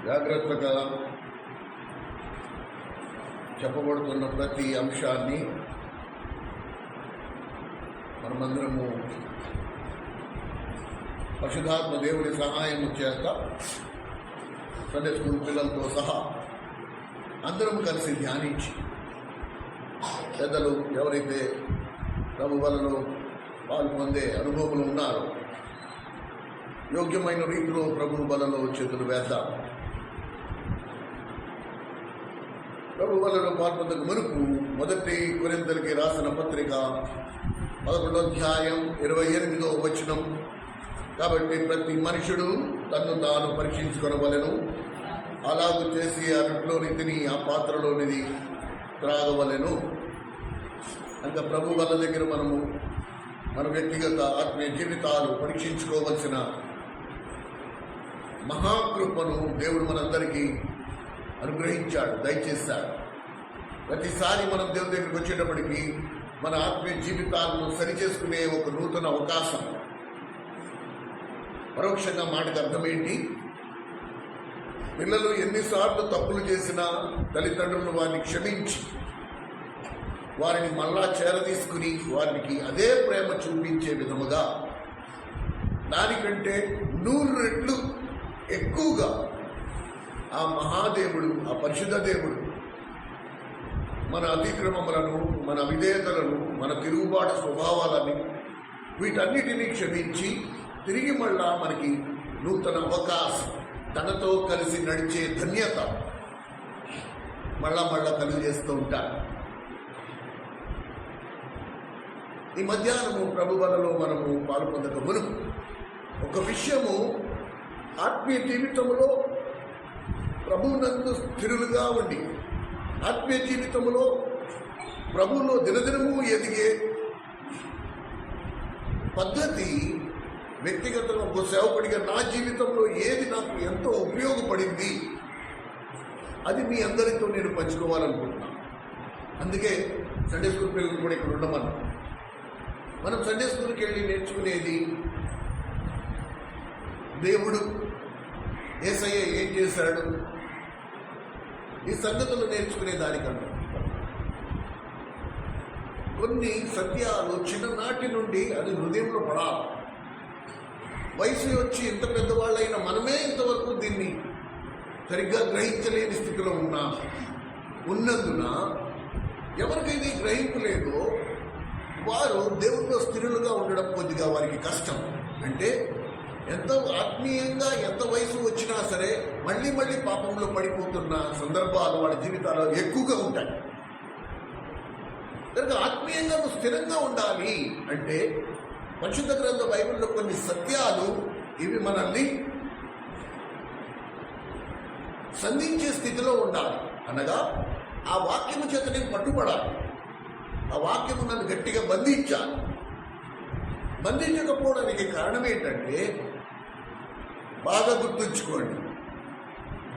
జాగ్రత్తగా చెప్పబడుతున్న ప్రతి అంశాన్ని మనమందరము పరిశుద్ధాత్మ దేవుని సహాయం చేత సండే స్కూల్ పిల్లలతో సహా అందరం కలిసి ధ్యానించి పెద్దలు ఎవరైతే ప్రభు వలలో పాల్పొందే అనుభవములు ఉన్నారో యోగ్యమైన రీతిలో ప్రభు బలలో చేతులు వేద్దాం. ప్రభు వలలో పాల్పొందకు మునుపు మొదటి కొరింథీయులకు రాసిన పత్రిక 11వ అధ్యాయం 28వ వచనం. కాబట్టి ప్రతి మనుషుడు తన్ను తాను పరీక్షించుకొనవలెను, అలాగూ చేసి ఆ రొట్టెలోని తిని ఆ పాత్రలోనిది త్రాగవలెను. ఇంకా ప్రభు వల్ల దగ్గర మనము మన వ్యక్తిగత ఆత్మీయ జీవితాలు పరీక్షించుకోవలసిన మహాకృపను దేవుడు మనందరికీ అనుగ్రహించాడు, దయచేశాడు. ప్రతిసారి మనం దేవుని దగ్గరికి వచ్చేటప్పటికి మన ఆత్మీయ జీవితాలను సరిచేసుకునే ఒక నూతన అవకాశం. పరోక్షంగా మాటకు అర్థమేంటి? పిల్లలు ఎన్నిసార్లు తప్పులు చేసినా తల్లిదండ్రులు వారిని క్షమించి వారిని మళ్ళా చేరదీసుకుని వారికి అదే ప్రేమ చూపించే విధముగా దానికంటే 100 రెట్లు ఎక్కువగా ఆ మహాదేవుడు, ఆ పరిశుద్ధ దేవుడు మన అతిక్రమములను, మన విధేయతలను, మన తిరుగుబాటు స్వభావాలని వీటన్నిటినీ క్షమించి తిరిగి మళ్ళా మనకి నూతన అవకాశం, తనతో కలిసి నడిచే ధన్యత మళ్ళా కలుగజేస్తూ ఉంటారు. ఈ మధ్యాహ్నము ప్రభు వలలో మనము పాల్పొందక మునుపు ఒక విషయము, ఆత్మీయ జీవితంలో ప్రభువునందు స్థిరులుగా ఉండి ఆత్మీయ జీవితంలో ప్రభువులో దినదినము ఎదిగే పద్ధతి వ్యక్తిగతంగా ఒక సేవకుడిగా నా జీవితంలో ఏది నాకు ఎంతో ఉపయోగపడింది అది మీ అందరితో నేను పంచుకోవాలనుకుంటున్నాను. అందుకే సండే స్కూల్ పిల్లలు కూడా ఇక్కడ ఉండమన్నా. మనం సండే స్కూల్కి వెళ్ళి నేర్చుకునేది దేవుడు, యేసయ్య ఏం చేశాడు, ఈ సంగతులు నేర్చుకునే దానికన్నా కొన్ని సత్యాలు చిన్ననాటి నుండి అది హృదయంలో పడాలి. వయసు వచ్చి ఇంత పెద్దవాళ్ళైనా మనమే ఇంతవరకు దీన్ని సరిగ్గా గ్రహించలేని స్థితిలో ఉన్నందున ఎవరికైతే గ్రహింపు లేదో వారు దేవుడిలో స్థిరులుగా ఉండడం కొద్దిగా వారికి కష్టం. అంటే ఎంత ఆత్మీయంగా ఎంత వయసు వచ్చినా సరే మళ్ళీ పాపంలో పడిపోతున్న సందర్భాలు వాళ్ళ జీవితాల్లో ఎక్కువగా ఉంటాయి. కనుక ఆత్మీయంగా స్థిరంగా ఉండాలి అంటే పరిశుద్ధ గ్రంథ బైబిల్లో కొన్ని సత్యాలు ఇవి మనల్ని సంధించే స్థితిలో ఉండాలి. అనగా ఆ వాక్యము చేత నేను పట్టుబడాలి, ఆ వాక్యము నన్ను గట్టిగా బంధించాలి. బంధించకపోవడానికి కారణం ఏంటంటే, బాగా గుర్తుంచుకోండి,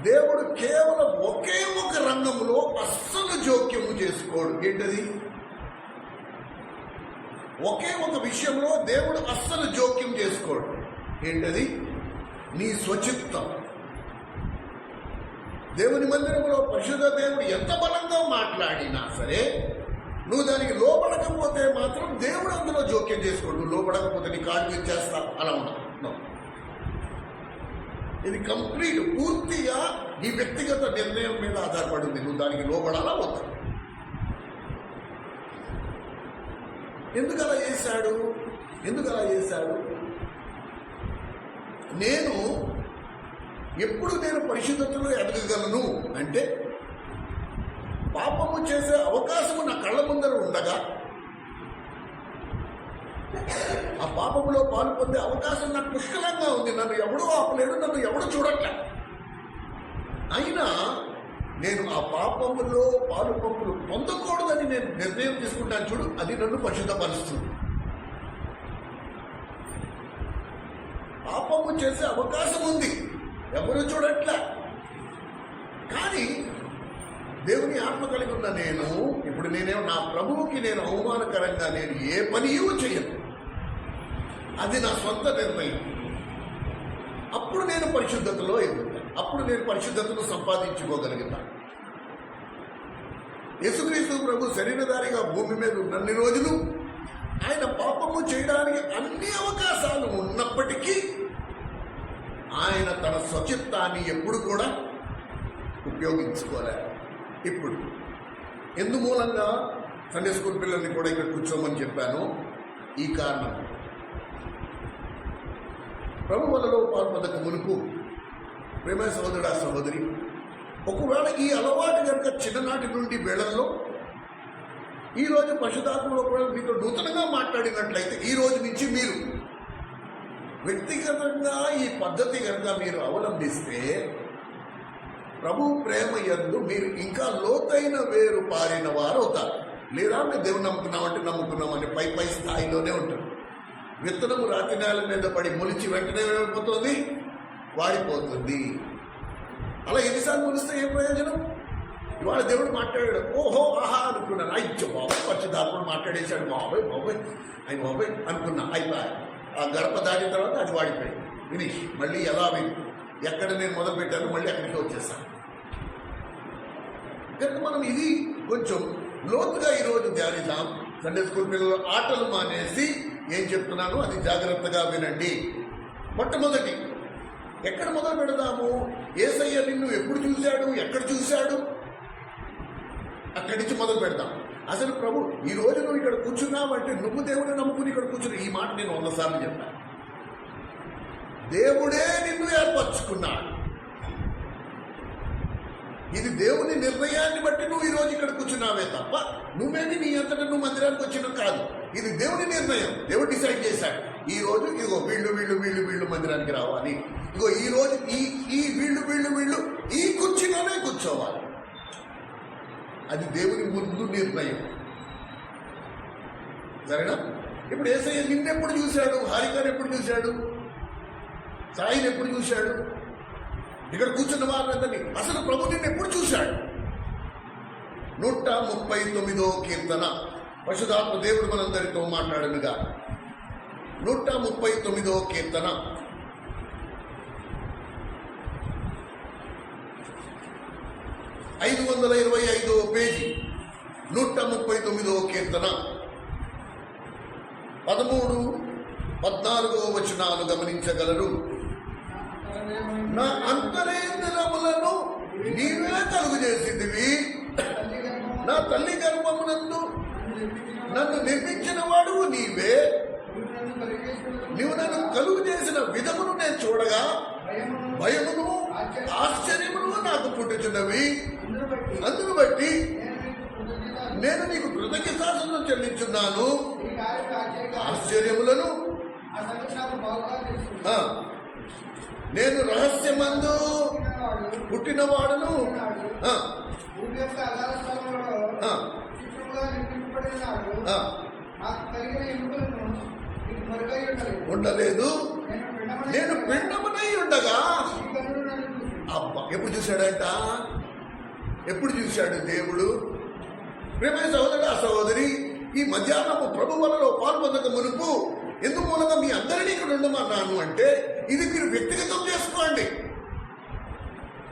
దేవుడు కేవలం ఒకే ఒక రంగంలో అస్సలు జోక్యము చేసుకోడు. ఏంటది? ఒకే ఒక విషయంలో దేవుడు అస్సలు జోక్యం చేసుకోడు. ఏంటది? నీ స్వచిత్తం. దేవుని మందిరంలో పరిశుద్ధ దేవుడు ఎంత బలంగా మాట్లాడినా సరే నువ్వు దానికి లోపడకపోతే మాత్రం దేవుడు అందులో జోక్యం చేసుకోడు. నువ్వు లోపడకపోతే నీ కాళ్ళు ఇచ్చేస్తా అలా ఉన్నావు. ఇది కంప్లీట్, పూర్తిగా నీ వ్యక్తిగత నిర్ణయం మీద ఆధారపడింది. నువ్వు దానికి లోపడాలా వద్దా? ఎందుకు అలా చేశాడు? ఎప్పుడు నేను పరిశుద్ధతలో ఎదగగలను అంటే, పాపము చేసే అవకాశము నా కళ్ళ ముందర ఉండగా ఆ పాపములో పాలు పొందే అవకాశం నాకు పుష్కలంగా ఉంది. నన్ను ఎవడూ ఆపలేడు, నన్ను ఎవడు చూడట్లే. అయినా నేను ఆ పాపములో పాలు పంపులు పొందకూడదని నేను నిర్ణయం తీసుకుంటాను చూడు, అది నన్ను పరిశుద్ధపరుస్తుంది. పాపము చేసే అవకాశం ఉంది, ఎవరు చూడట్లే. కానీ దేవుని ఆత్మ కలిగి ఉన్న నేను ఇప్పుడు నా ప్రభువుకి నేను అవమానకరంగా నేను ఏ పనియూ చేయను. అది నా సొంత నిర్ణయం. అప్పుడు నేను పరిశుద్ధతలో ఎదుగుతాను. అప్పుడు నేను పరిశుద్ధతను సంపాదించుకోగలుగుతాను. యేసుక్రీస్తు ప్రభు శరీరధారిగా భూమి మీద ఉన్నన్ని రోజులు ఆయన పాపము చేయడానికి అన్ని అవకాశాలు ఉన్నప్పటికీ ఆయన తన స్వచిత్తాన్ని ఎప్పుడు కూడా ఉపయోగించుకోలేరు. ఇప్పుడు ఎందుమూలంగా సండే స్కూల్ పిల్లల్ని కూడా ఇక్కడ కూర్చోమని చెప్పాను. ఈ కారణం, ప్రభు వలలో పాల్పొందక మునుపు ప్రేమ సహోదరుడు సహోదరి, ఒకవేళ ఈ అలవాటు కనుక చిన్ననాటి నుండి వేళల్లో ఈరోజు పరిశుద్ధాత్మలో కూడా మీతో నూతనంగా మాట్లాడినట్లయితే ఈ రోజు నుంచి మీరు వ్యక్తిగతంగా ఈ పద్ధతి కనుక మీరు అవలంబిస్తే ప్రభు ప్రేమ యందు మీరు ఇంకా లోతైన వేరు పారిన వారు అవుతారు. లేదా మేము దేవుని నమ్ముకున్నామంటే నమ్ముకున్నామని పై స్థాయిలోనే ఉంటారు. విత్తనము రాతి నేల మీద పడి మొలిచి వెంటనే ఏమైపోతుంది, వాడిపోతుంది. అలా ఎన్నిసార్లు మొలిస్తే ఏం ప్రయోజనం? ఇవాళ దేవుడు మాట్లాడాడు, ఓహో ఆహా అనుకున్నాను, అయ్యో బాబాయ్ పరిశుద్ధాత్ముడు మాట్లాడేశాడు, బాబాయ్ బాబాయ్ అయ్యి బాబాయ్ అనుకున్నా, అయిపోయి ఆ గడప దాటిన తర్వాత అది వాడిపోయింది, ఫినిష్. మళ్ళీ ఎలా ఎక్కడ నేను మొదలు పెట్టాను మళ్ళీ అక్కడికి వచ్చేసాను. కనుక మనం ఇది కొంచెం లోతుగా ఈరోజు ధ్యానిద్దాం. సండే స్కూల్ పిల్లలు ఆటలు మానేసి ఏం చెప్తున్నానో అది జాగ్రత్తగా వినండి. మొట్టమొదటి ఎక్కడ మొదలు పెడదాము? యేసయ్య నిన్ను ఎప్పుడు చూశాడు, ఎక్కడ చూశాడు, అక్కడి నుంచి మొదలు పెడదాం. అసలు ప్రభు ఈ రోజు నువ్వు ఇక్కడ కూర్చున్నావంటే నువ్వు దేవుడిని నమ్ముకుని ఇక్కడ కూర్చుని, ఈ మాట నేను 100 సార్లు చెప్పాను. దేవుడే నిన్ను ఏర్పరచుకున్నాడు. ఇది దేవుని నిర్ణయాన్ని బట్టి నువ్వు ఈరోజు ఇక్కడ కూర్చున్నావే తప్ప నువ్వేమి నీ అంతటా నువ్వు మందిరానికి వచ్చిన కాదు. ఇది దేవుని నిర్ణయం. దేవుడు డిసైడ్ చేశాడు, ఈ రోజు ఇగో వీళ్ళు వీళ్ళు వీళ్ళు వీళ్ళు మందిరానికి రావాలి, ఇగో ఈ రోజు ఈ వీళ్ళు వీళ్ళు వీళ్ళు ఈ కుర్చీలోనే కూర్చోవాలి. అది దేవుని ముందు నిర్ణయం. సరేనా? ఇప్పుడు యేసయ్య నిన్నెప్పుడు చూశాడు, హారికను ఎప్పుడు చూశాడు, సాయిని ఎప్పుడు చూశాడు, ఇక్కడ కూర్చున్న వారిని అసలు ప్రభు నిన్ను ఎప్పుడు చూశాడు? 139వ కీర్తన. పరిశుద్ధాత్మ దేవుడు మనందరితో మాట్లాడనుగా. 139వ కీర్తన 525వ పేజీ. 139వ కీర్తన 13, 14వ వచనాలు గమనించగలరు. నా అంతరేంద్రములను నీవే కలుగు చేసిందివి, నా తల్లి గర్భమునందు నన్ను నిర్మించిన వాడువు నీవే. నీవు నన్ను కలుగు చేసిన విధమును నేను చూడగా భయమును ఆశ్చర్యమును నాకు పుట్టుచున్నవి. అందును బట్టి నేను నీకు కృతజ్ఞతాస్తుతులు చెల్లించున్నాను. ఆశ్చర్యములను నేను రహస్యమందు పుట్టినవాడును, ఉండలేదు. నేను పిండమునై ఉండగా. అబ్బా, ఎప్పుడు చూశాడంట? ఎప్పుడు చూశాడు దేవుడు? ప్రేమ సహోదరుడు సహోదరి, ఈ మధ్యాహ్నము ప్రభు వలలో పాల్పొందక మునుపు ఎందుకు మూలంగా మీ అందరినీ ఇక్కడ ఉండమన్నాను అంటే ఇది మీరు వ్యక్తిగతం చేసుకోండి.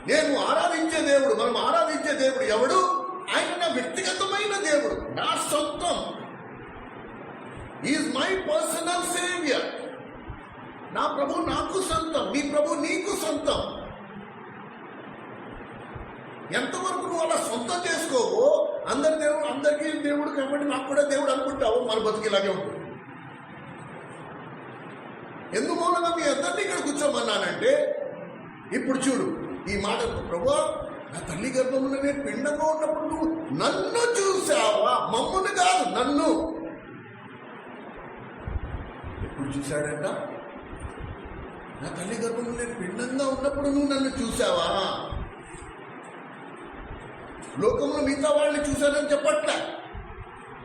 నేను ఆరాధించే దేవుడు, మనం ఆరాధించే దేవుడు ఎవడు? ఆయన నా వ్యక్తిగతమైన దేవుడు, నా సొంతం. Is my personal saviour. నా ప్రభు నాకు సొంతం, నీ ప్రభు నీకు సొంతం. ఎంతవరకు నువ్వు అలా సొంతం చేసుకోవో అందరికీ దేవుడు కాబట్టి నాకు కూడా దేవుడు అనుకుంటావు, మన బతికిలాగే ఉంటుంది. ఎందుమూలంగా మీ అందరినీ ఇక్కడ కూర్చోమన్నానంటే ఇప్పుడు చూడు ఈ మాట, ప్రభువా నా తల్లి గర్భంలో నేను పిండంగా ఉన్నప్పుడు నువ్వు నన్ను చూసావా, మమ్మును కాదు నన్ను. ఎప్పుడు చూశాడంట? నా తల్లి గర్భంలో నేను పిండంగా ఉన్నప్పుడు నువ్వు నన్ను చూసావా. లోకంలో మిగతా వాళ్ళని చూశానని చెప్పట్లే,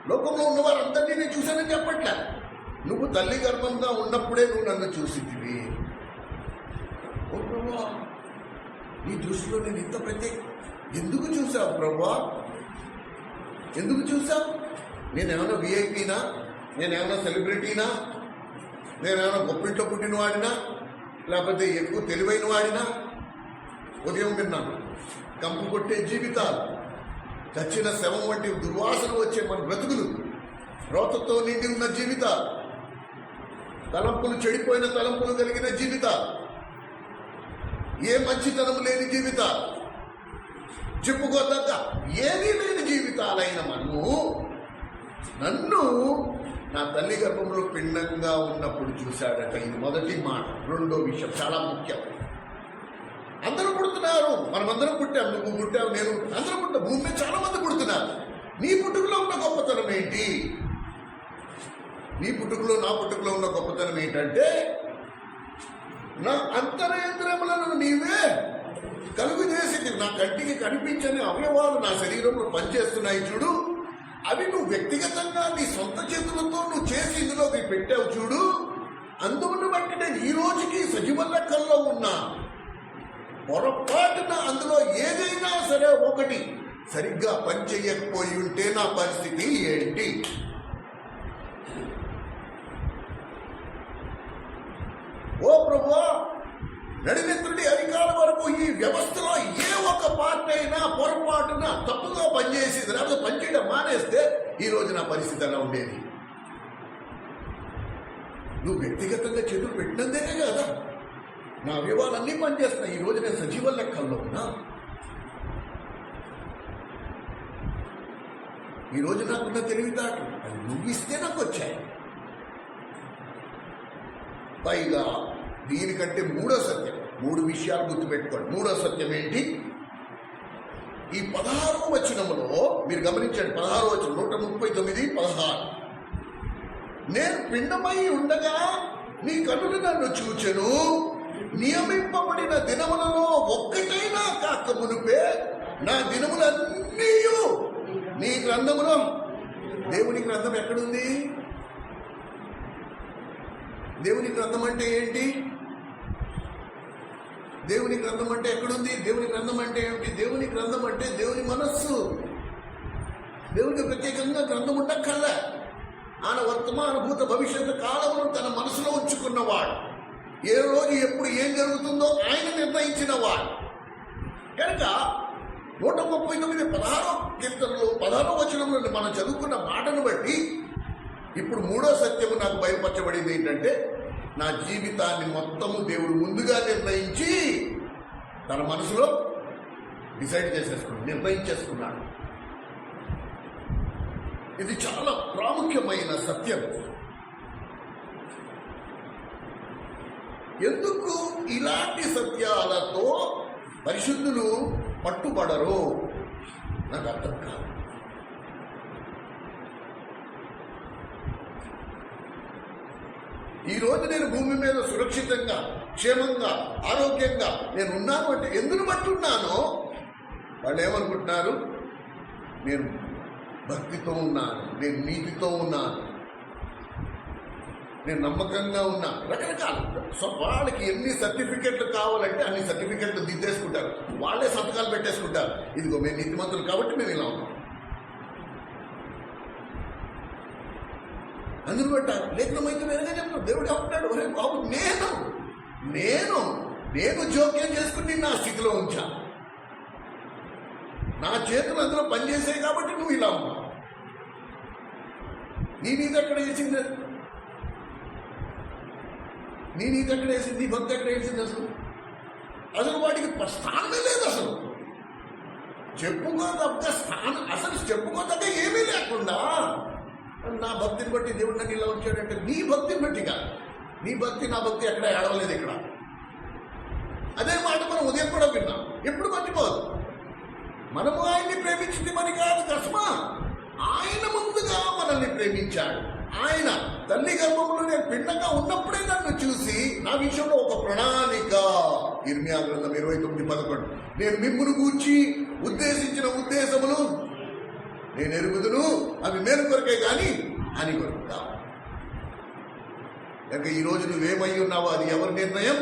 లోకంలో ఉన్న వారందరినీ నేను చూశానని చెప్పట్లే. నువ్వు తల్లి గర్భంగా ఉన్నప్పుడే నువ్వు నన్ను చూసితివి. ఓ ప్రభువా, నీ దృష్టిలో నేను ఇంత ప్రత్యేక ఎందుకు చూసావు ప్రభువా? ఎందుకు చూసావు? నేనేమైనా విఐపీనా? నేనేమైనా సెలబ్రిటీనా? నేనేమైనా గొప్పింట్లో పుట్టిన వాడినా? లేకపోతే ఎక్కువ తెలివైన వాడినా? ఉదయం విన్నాను, కంపు కొట్టే జీవితాలు, చచ్చిన శవం వంటి దుర్వాసన వచ్చే మన బ్రతుకులు, రోతతో నిండి ఉన్న జీవితాలు, తలంపులు, చెడిపోయిన తలంపులు కలిగిన జీవితాలు, ఏ మంచితనం లేని జీవితాలు, చెప్పుకోదగ్గ ఏమీ లేని జీవితాలైన నన్ను నా తల్లి గర్భంలో పిండంగా ఉన్నప్పుడు చూశాడట. ఇది మొదటి మాట. రెండో విషయం చాలా ముఖ్యం. అందరూ పుడుతున్నారు, మనమందరం పుట్టాం, నువ్వు పుట్టావు, నేను, అందరూ పుట్టాం, భూమి మీద చాలా మంది పుడుతున్నారు. నీ పుట్టుకలో ఉన్న గొప్పతనం ఏంటి? నీ పుట్టుకలో నా పుట్టుకలో ఉన్న గొప్పతనం ఏంటంటే, నా అంతరేంద్రియములను నీవే కలుగు చేసి, నా కంటికి కనిపించని అవయవాలు నా శరీరంలో పనిచేస్తున్నాయి చూడు, అవి నువ్వు వ్యక్తిగతంగా నీ సొంత చేతులతో నువ్వు చేసి ఇందులోకి పెట్టావు చూడు. అందును బట్టి నేను ఈ రోజుకి సజీవ లెక్కల్లో ఉన్నా. పొరపాటున అందులో ఏదైనా సరే ఒకటి సరిగ్గా పనిచేయకపోయి ఉంటే నా పరిస్థితి ఏంటి? ఓ ప్రభువా, నడినెత్తుడి అధికారుల వరకు ఈ వ్యవస్థలో ఏ ఒక్క పార్టీ అయినా పొరపాటున తప్పుగా పనిచేసేది, లేకపోతే పనిచేయడం మానేస్తే ఈ రోజు నా పరిస్థితి ఎలా ఉండేది? నువ్వు వ్యక్తిగతంగా చేతులు పెట్టినందుకే కదా నా అవయవాలన్నీ పనిచేస్తున్నాయి. ఈ రోజు నేను సజీవ లెక్కల్లో ఉన్నా. ఈ రోజు నాకున్న తెలివితేటలు అది నువ్వు ఇస్తే నాకు వచ్చాయి. పైగా దీనికంటే మూడో సత్యం, 3 విషయాలు గుర్తుపెట్టుకోండి. మూడో సత్యం ఏంటి? ఈ 16వ వచనములో మీరు గమనించండి. 16వ వచనం 139, 16. నేను పిండమై ఉండగా నీ కన్నులు నన్ను చూచెను, నియమింపబడిన దినములలో ఒక్కటైనా కాక మునుపే నా దినములన్నీ నీ గ్రంథములో. దేవుని గ్రంథం ఎక్కడుంది? దేవుని గ్రంథం అంటే ఏంటి? దేవుని గ్రంథం అంటే ఎక్కడుంది? దేవుని గ్రంథం అంటే ఏమిటి? దేవుని గ్రంథం అంటే దేవుని మనస్సు. దేవునికి ప్రత్యేకంగా గ్రంథం ఉండక్కర్లే. ఆయన వర్తమాన భూత భవిష్యత్తు కాలమును తన మనసులో ఉంచుకున్నవాడు. ఏ రోజు ఎప్పుడు ఏం జరుగుతుందో ఆయన నిర్ణయించినవాడు. కనుక 139, 16వ కీర్తనలో 16వ వచనంలో మనం చదువుకున్న మాటను బట్టి ఇప్పుడు మూడో సత్యము నాకు బయలుపరచబడింది ఏంటంటే, నా జీవితాన్ని మొత్తము దేవుడు ముందుగా నిర్ణయించి తన మనసులో డిసైడ్ చేసేసుకున్నాడు, నిర్ణయించేసుకున్నాడు. ఇది చాలా ప్రాముఖ్యమైన సత్యం. ఎందుకు ఇలాంటి సత్యాలతో పరిశుద్ధులు పట్టుబడరు నాకు అర్థం కాదు. ఈ రోజు నేను భూమి మీద సురక్షితంగా, క్షేమంగా, ఆరోగ్యంగా నేను ఉన్నాను అంటే ఎందుకు బట్టి ఉన్నానో వాళ్ళు ఏమనుకుంటున్నారు? నేను భక్తితో ఉన్నాను, నేను నీతితో ఉన్నాను, నేను నమ్మకంగా ఉన్నా. రకరకాలు. సో వాళ్ళకి ఎన్ని సర్టిఫికెట్లు కావాలంటే అన్ని సర్టిఫికెట్లు దిద్దేసుకుంటారు, వాళ్ళే సంతకాలు పెట్టేసుకుంటారు. ఇదిగో మేము నీతిమంతులు కాబట్టి మేము ఇలా ఉన్నాం. అందుకు పెట్టారు. లేఖనమైతే వేరేగా చెప్తాడు. దేవుడు ఏమంటాడు? ఒరే బాబు, నేను జోక్యం చేసుకుని నా స్థితిలో ఉంచా. నా చేతులు అందులో పనిచేసాయి కాబట్టి నువ్వు ఇలా ఉన్నావు. నీ నీతి ఎక్కడ వేసింది? నీ నీతి ఎక్కడ వేసింది? నీ భక్తి ఎక్కడ వేసింది? అసలు వాటికి స్థానమే లేదు. అసలు చెప్పుకోదగ్గ స్థానం, అసలు చెప్పుకోదగ్గ ఏమీ లేకుండా నా భక్తిని బట్టి దేవుడు నన్ను ఇలా ఉంచాడంటే నీ భక్తిని బట్టి కాదు. నీ భక్తి నా భక్తి ఎక్కడ ఏడవలేదు ఇక్కడ. అదే మాట మనం ఉదయం కూడా విన్నాం. ఎప్పుడు మర్చిపోదు. మనము ఆయన్ని ప్రేమించింది మరి కాదు కస్మా. ఆయన ముందుగా మనల్ని ప్రేమించాడు. ఆయన తల్లి గర్భంలో నేను పిండంగా ఉన్నప్పుడే నన్ను చూసి నా విషయంలో ఒక ప్రణాళిక. ఇర్మియా గ్రంథం 29:11. నేను మిమ్మును గూర్చి ఉద్దేశించిన ఉద్దేశములు నేను ఎరుగుదును, అవి మేలు కొరకే కానీ అని కొరకు కావు. కనుక ఈరోజు నువ్వేమై ఉన్నావో అది ఎవరి నిర్ణయం?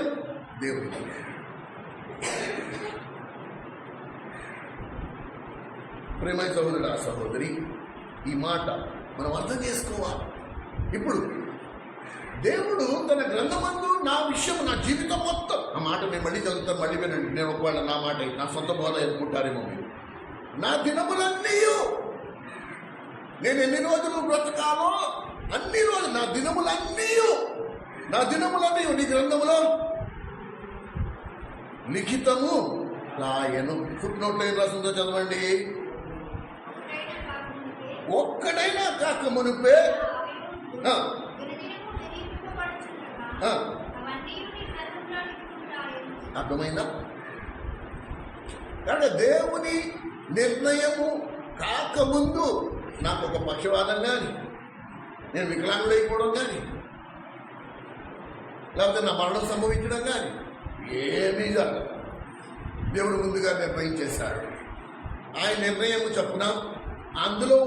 దేవుడి నిర్ణయం. ప్రేమ సహోదరుడా, సహోదరి, ఈ మాట మనం అర్థం చేసుకోవాలి. ఇప్పుడు దేవుడు తన గ్రంథమందు నా విషయం, నా జీవితం మొత్తం, ఆ మాట నేను మళ్ళీ చదువుతాను, మళ్ళీ వినండి. నేను ఒకవేళ నా మాట నా సొంత బోధ ఎదుర్కొంటారేమో మీరు. నా దినములన్నీ, నేను ఎన్ని రోజులు బ్రతకాలో అన్ని రోజులు, నా దినములన్నీ నీ గ్రంథములో లిఖితము రాయను. ఫుట్ నోట్లో ఏం రాసిందో చదవండి. ఒక్కడైనా కాక మునిపే అర్థమైందా? కాబట్టి దేవుని నిర్ణయము కాకముందు నాకు ఒక పక్షవాదం కానీ, నేను వికలాంగుడైపోవడం కానీ, లేకపోతే నా మరణం సంభవించడం కానీ ఏమీ జరగదు. దేవుడు ముందుగా నిర్ణయించేశాడు. ఆయన నిర్ణయము చొప్పున అందులో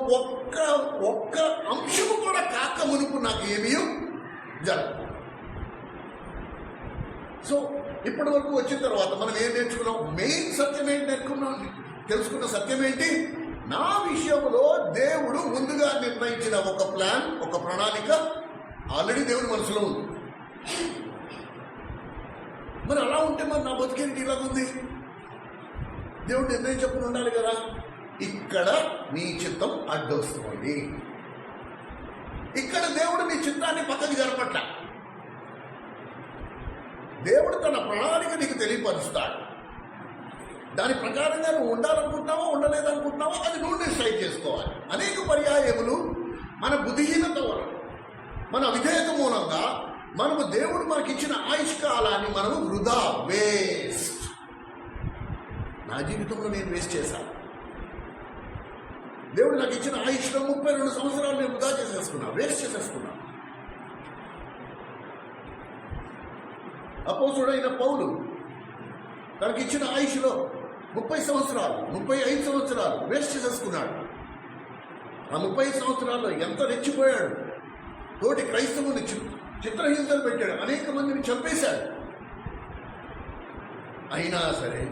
ఒక్క అంశము కూడా కాక మునుపు నాకు ఏమీ జరగదు. సో ఇప్పటి వరకు వచ్చిన తర్వాత మనం ఏం నేర్చుకున్నాం? మెయిన్ సత్యం ఏంటి నేర్చుకున్నాం? తెలుసుకున్న సత్యం ఏంటి? నా విషయంలో దేవుడు ముందుగా నిర్ణయించిన ఒక ప్లాన్, ఒక ప్రణాళిక ఆల్రెడీ దేవుడి మనసులో ఉంది. మరి అలా ఉంటే మరి నా బతికేంటి ఇలాగుంది? దేవుడు నిర్ణయం చెప్పుకుని ఉండాలి కదా. ఇక్కడ నీ చిత్తం అడ్డొస్తుంది. ఇక్కడ దేవుడు నీ చిత్తాన్ని పక్కకి జరపట్ల. దేవుడు తన ప్రణాళిక నీకు తెలియపరుస్తాడు. దాని ప్రకారంగా నువ్వు ఉండాలనుకుంటున్నావో ఉండలేదనుకుంటున్నావో అది నువ్వు డిసైడ్ చేసుకోవాలి. అనేక పర్యాయములు మన బుద్ధిహీనత వలన, మన అవిధేయత మూలంగా మనము దేవుడు మనకిచ్చిన ఆయుష్కాలాన్ని మనము వృధా, వేస్ట్. నా జీవితంలో నేను వేస్ట్ చేశాను. దేవుడు నాకు ఇచ్చిన ఆయుష్లో 32 సంవత్సరాలు నేను వృధా చేసేసుకున్నా, వేస్ట్ చేసేసుకున్నా. అపోస్తుడైన పౌలు తనకి ఇచ్చిన ఆయుష్లో 30 సంవత్సరాలు, 35 సంవత్సరాలు వేస్ట్ చేసేసుకున్నాడు. ఆ 35 సంవత్సరాల్లో ఎంత రెచ్చిపోయాడు. తోటి క్రైస్తవుని చిత్రహింసలు పెట్టాడు, అనేక మందిని చంపేశాడు. అయినా సరే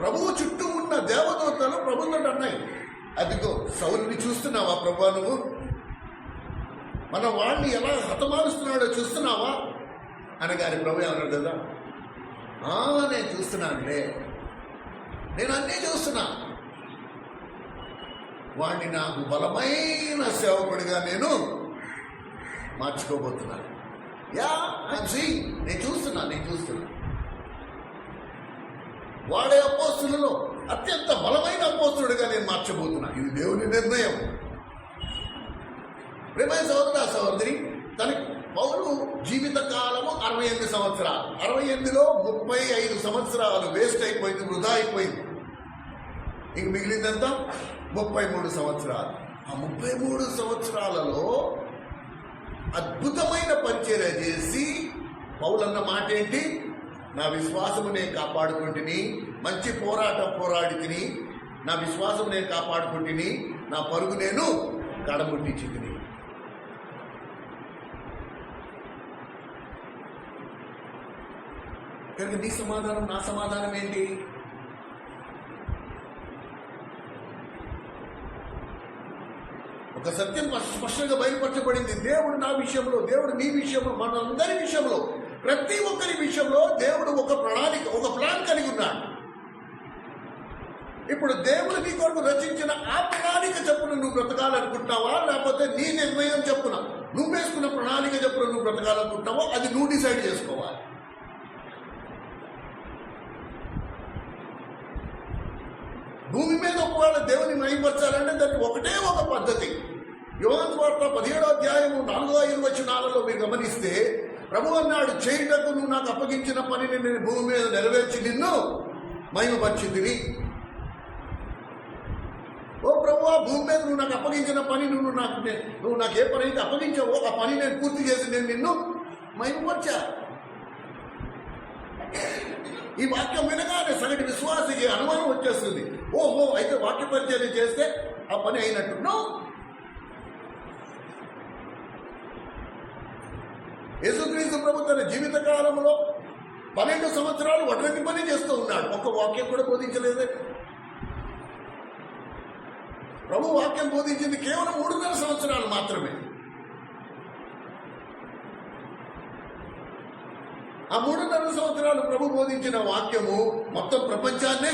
ప్రభువు చుట్టూ ఉన్న దేవదూతలు ప్రభువుతో అన్నాయి, అదిగో సౌలుని చూస్తున్నావా ప్రభు, నువ్వు మన వాడిని ఎలా హతమారుస్తున్నాడో చూస్తున్నావా అనగాని ప్రభు అన్నాడు కదా, నేను చూస్తున్నానులే, నేను అన్నీ చూస్తున్నా, వాడిని నాకు బలమైన సేవకుడిగా నేను మార్చుకోబోతున్నాను. నేను చూస్తున్నా. వాడే అపోస్తులలో అత్యంత బలమైన అపోస్తుడుగా నేను మార్చబోతున్నా. ఇది దేవుని నిర్ణయం. ప్రియమైన సహోదర సహోదరి, తనకి పౌలు జీవిత కాలము 68 సంవత్సరాలు. 68లో 35 సంవత్సరాలు వేస్ట్ అయిపోయింది, వృధా అయిపోయింది. ఇంక మిగిలిందంతా 33 సంవత్సరాలు. ఆ 33 సంవత్సరాలలో అద్భుతమైన పరిచర్య చేసి పౌలన్న మాట ఏంటి? నా విశ్వాసము నేను కాపాడుకుంటుని, మంచి పోరాటం పోరాడి తిని, నా విశ్వాసం నేను కాపాడుకుంటుని, నా పరుగు నేను కడముట్టించి తిని. కనుక నీ సమాధానం, నా సమాధానం ఏంటి? ఒక సత్యం స్పష్టంగా బయలుపరచబడింది. దేవుడు నా విషయంలో, దేవుడు నీ విషయంలో, మనందరి విషయంలో, ప్రతి ఒక్కరి విషయంలో దేవుడు ఒక ప్రణాళిక, ఒక ప్లాన్ కలిగి ఉన్నాడు. ఇప్పుడు దేవుడు నీ కొరకు రచించిన ఆ ప్రణాళిక చెప్పున నువ్వు బ్రతకాలనుకుంటున్నావా, లేకపోతే నీ నిర్ణయం చెప్పున, నువ్వు వేసుకున్న ప్రణాళిక చెప్పున నువ్వు బ్రతకాలనుకుంటున్నావో అది నువ్వు డిసైడ్ చేసుకోవాలి. భూమి మీద ఒకవేళ దేవుని మహిమపరచాలంటే దానికి ఒకటే ఒక పద్ధతి. యోహాను సువార్త 17వ అధ్యాయము 4-5 వచనాలలో మీరు గమనిస్తే ప్రభు అన్నాడు, చేయుటకు నువ్వు నాకు అప్పగించిన పనిని నేను భూమి మీద నెరవేర్చి నిన్ను మహిమపరిచిందిని. ఓ ప్రభు, ఆ భూమి మీద నువ్వు నాకు అప్పగించిన పని, నువ్వు నాకు ఏ పని అయితే అప్పగించావో ఆ పని నేను పూర్తి చేసి నేను నిన్ను మహిమపరిచా. ఈ వాక్యం వినగానే సగటి విశ్వాసికి అనుమానం వచ్చేస్తుంది. ఓహో, అయితే వాక్య పరిచర్య చేస్తే ఆ పని అయినట్టు. యేసుక్రీస్తు ప్రభు తన జీవిత కాలంలో 12 సంవత్సరాలు వడ్రంగి పని చేస్తూ ఉన్నాడు. ఒక్క వాక్యం కూడా బోధించలేదే. ప్రభు వాక్యం బోధించింది కేవలం 3.5 సంవత్సరాలు మాత్రమే. ఆ 3.5 సంవత్సరాలు ప్రభు బోధించిన వాక్యము మొత్తం ప్రపంచాన్నే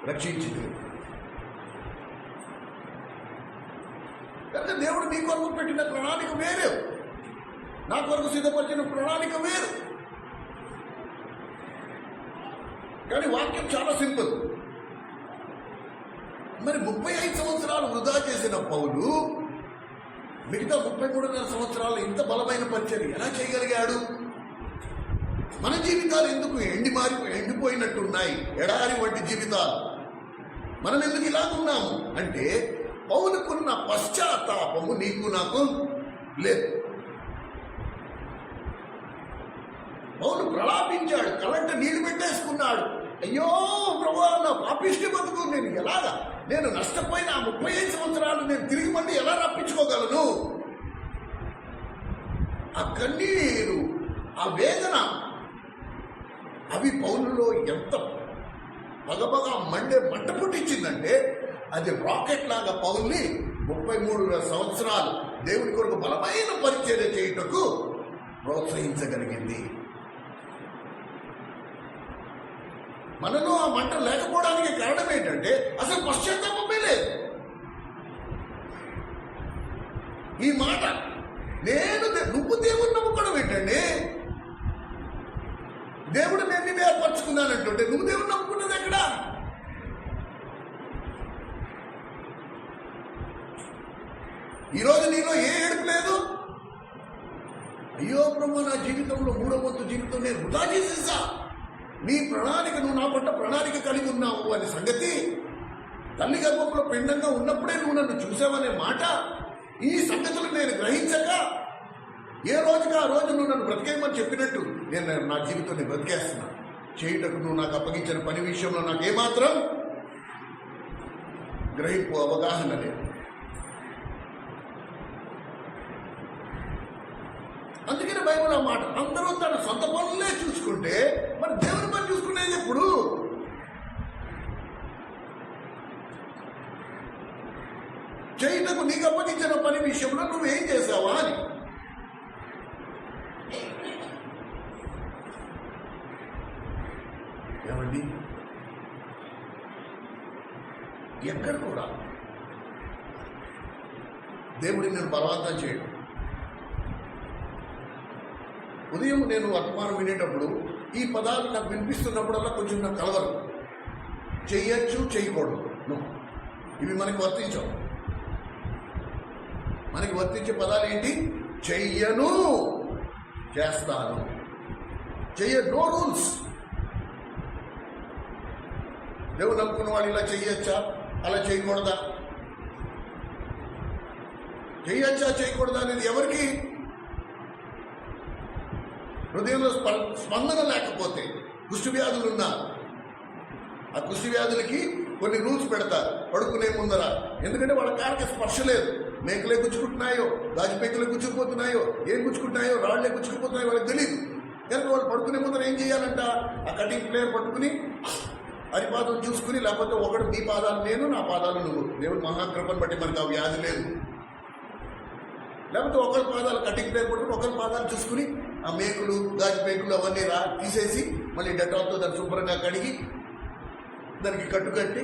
రక్షించింది. కనుక దేవుడు నీ కొరకు పెట్టిన ప్రణాళిక వేరు, నా కొరకు సిద్ధపరిచిన ప్రణాళిక వేరు. కానీ వాక్యం చాలా సింపుల్. మరి 35 సంవత్సరాలు వృధా చేసిన పౌలు మిగతా 33.5 సంవత్సరాలు ఇంత బలమైన పరిచర్య ఎలా చేయగలిగాడు? మన జీవితాలు ఎందుకు ఎండిపోయినట్టున్నాయి, ఎడారి వంటి జీవితాలు? మనం ఎందుకు ఇలాగున్నాము అంటే పౌలుకున్న పశ్చాత్తాపము నీకు నాకు లేదు. పౌలు ప్రలాపించాడు, కళ్ళంట నీళ్లు పెట్టేసుకున్నాడు. అయ్యో ప్రభువా, నా పాపిష్టి బతుకు, నేను నష్టపోయిన ఆ 35 సంవత్సరాలు నేను తిరిగి మళ్ళీ ఎలా రప్పించుకోగలను? ఆ కన్నీరు, ఆ వేదన, అవి పౌలులో ఎంత పగపగా మంట పుట్టించిందంటే అది రాకెట్ లాగా పౌల్ని 33 సంవత్సరాలు దేవుని కొరకు బలమైన పరిచర్య చేయుటకు ప్రోత్సహించగలిగింది. మనలో ఆ మంట లేకపోవడానికి కారణం ఏంటంటే అసలు పశ్చాత్తాపమే లేదు. ఈ మాట నువ్వు దేవుని నమ్ముకోవడం ఏంటండి? దేవుడు నేను నిన్ను ఏర్పరచుకున్నానంటుంటే నువ్వు దేవుడు నమ్ముకున్నది ఎక్కడ? ఈరోజు నీలో ఏ ఏడుపు లేదు. అయ్యో ప్రభు, నా జీవితంలో 3వ వంతు జీవితం నేను వృధా చేసేసా. నీ ప్రణాళిక, నువ్వు నా పట్ల ప్రణాళిక కలిగి ఉన్నావు అనే సంగతి, తల్లి గర్భంలో పిండంగా ఉన్నప్పుడే నువ్వు నన్ను చూసావనే మాట, ఈ సంగతులు నేను గ్రహించక ఏ రోజుకి ఆ రోజు నువ్వు నన్ను బ్రతికేయమని చెప్పినట్టు నేను నా జీవితాన్ని బ్రతికేస్తున్నా. చేయుటకు నువ్వు నాకు అప్పగించిన పని విషయంలో నాకు ఏమాత్రం గ్రహింపు, అవగాహన లేదు. అందుకని బైబిల్ ఆ మాట, అందరూ తన సొంత పనులే చూసుకుంటే మరి దేవుని పని చూసుకునేది ఎప్పుడు? చేయుటకు నీకు అప్పగించిన పని విషయంలో నువ్వేం చేసావా అని. ఏమండి, ఎక్కడ కూడా దేవుడిని నేను బలవంతం చేయడం. ఉదయం నేను వర్తమానం వినేటప్పుడు ఈ పదాలు నాకు వినిపిస్తున్నప్పుడల్లా కొంచెం నాకు కలవరు. చెయ్యొచ్చు, చేయకూడదు, ఇవి మనకి వర్తించవు. మనకి వర్తించే పదాలు ఏంటి? చెయ్యను, చేస్తాను. No rules. దేవుడు నమ్ముకున్న వాళ్ళు ఇలా చెయ్యొచ్చా, అలా చేయకూడదా? చెయ్యొచ్చా, చేయకూడదా అనేది ఎవరికి? హృదయంలో స్పందన లేకపోతే. కుష్టి వ్యాధులు ఉన్నారు, ఆ కుష్టి వ్యాధులకి కొన్ని రూల్స్ పెడతారు పడుకునే ముందర. ఎందుకంటే వాళ్ళ కాళ్ళకి స్పర్శ లేదు. మేకలే గుచ్చుకుంటున్నాయో, గాజుపేకలే గుచ్చుకుపోతున్నాయో, ఏం గుచ్చుకుంటున్నాయో, రాళ్లే గుచ్చుకుపోతున్నాయో వాళ్ళకి తెలియదు. కనుక వాళ్ళు పడుకునే ముందర ఏం చేయాలంట? ఆ కటింగ్ ప్లేయర్ పట్టుకుని అరిపాదం చూసుకుని, లేకపోతే ఒకడు నీ పాదాలు నేను, నా పాదాలు నువ్వు. దేవుడు మహాకృపను బట్టి మనకు ఆ వ్యాధి లేదు. లేకపోతే ఒకరి పాదాలు కటింగ్ ప్లేయర్ పట్టుకుని ఒకరి పాదాలు చూసుకుని ఆ మేకులు, గాజుపేకులు అవన్నీ తీసేసి మళ్ళీ డెటాల్తో దాన్ని శుభ్రంగా కడిగి దానికి కట్టుకట్టి,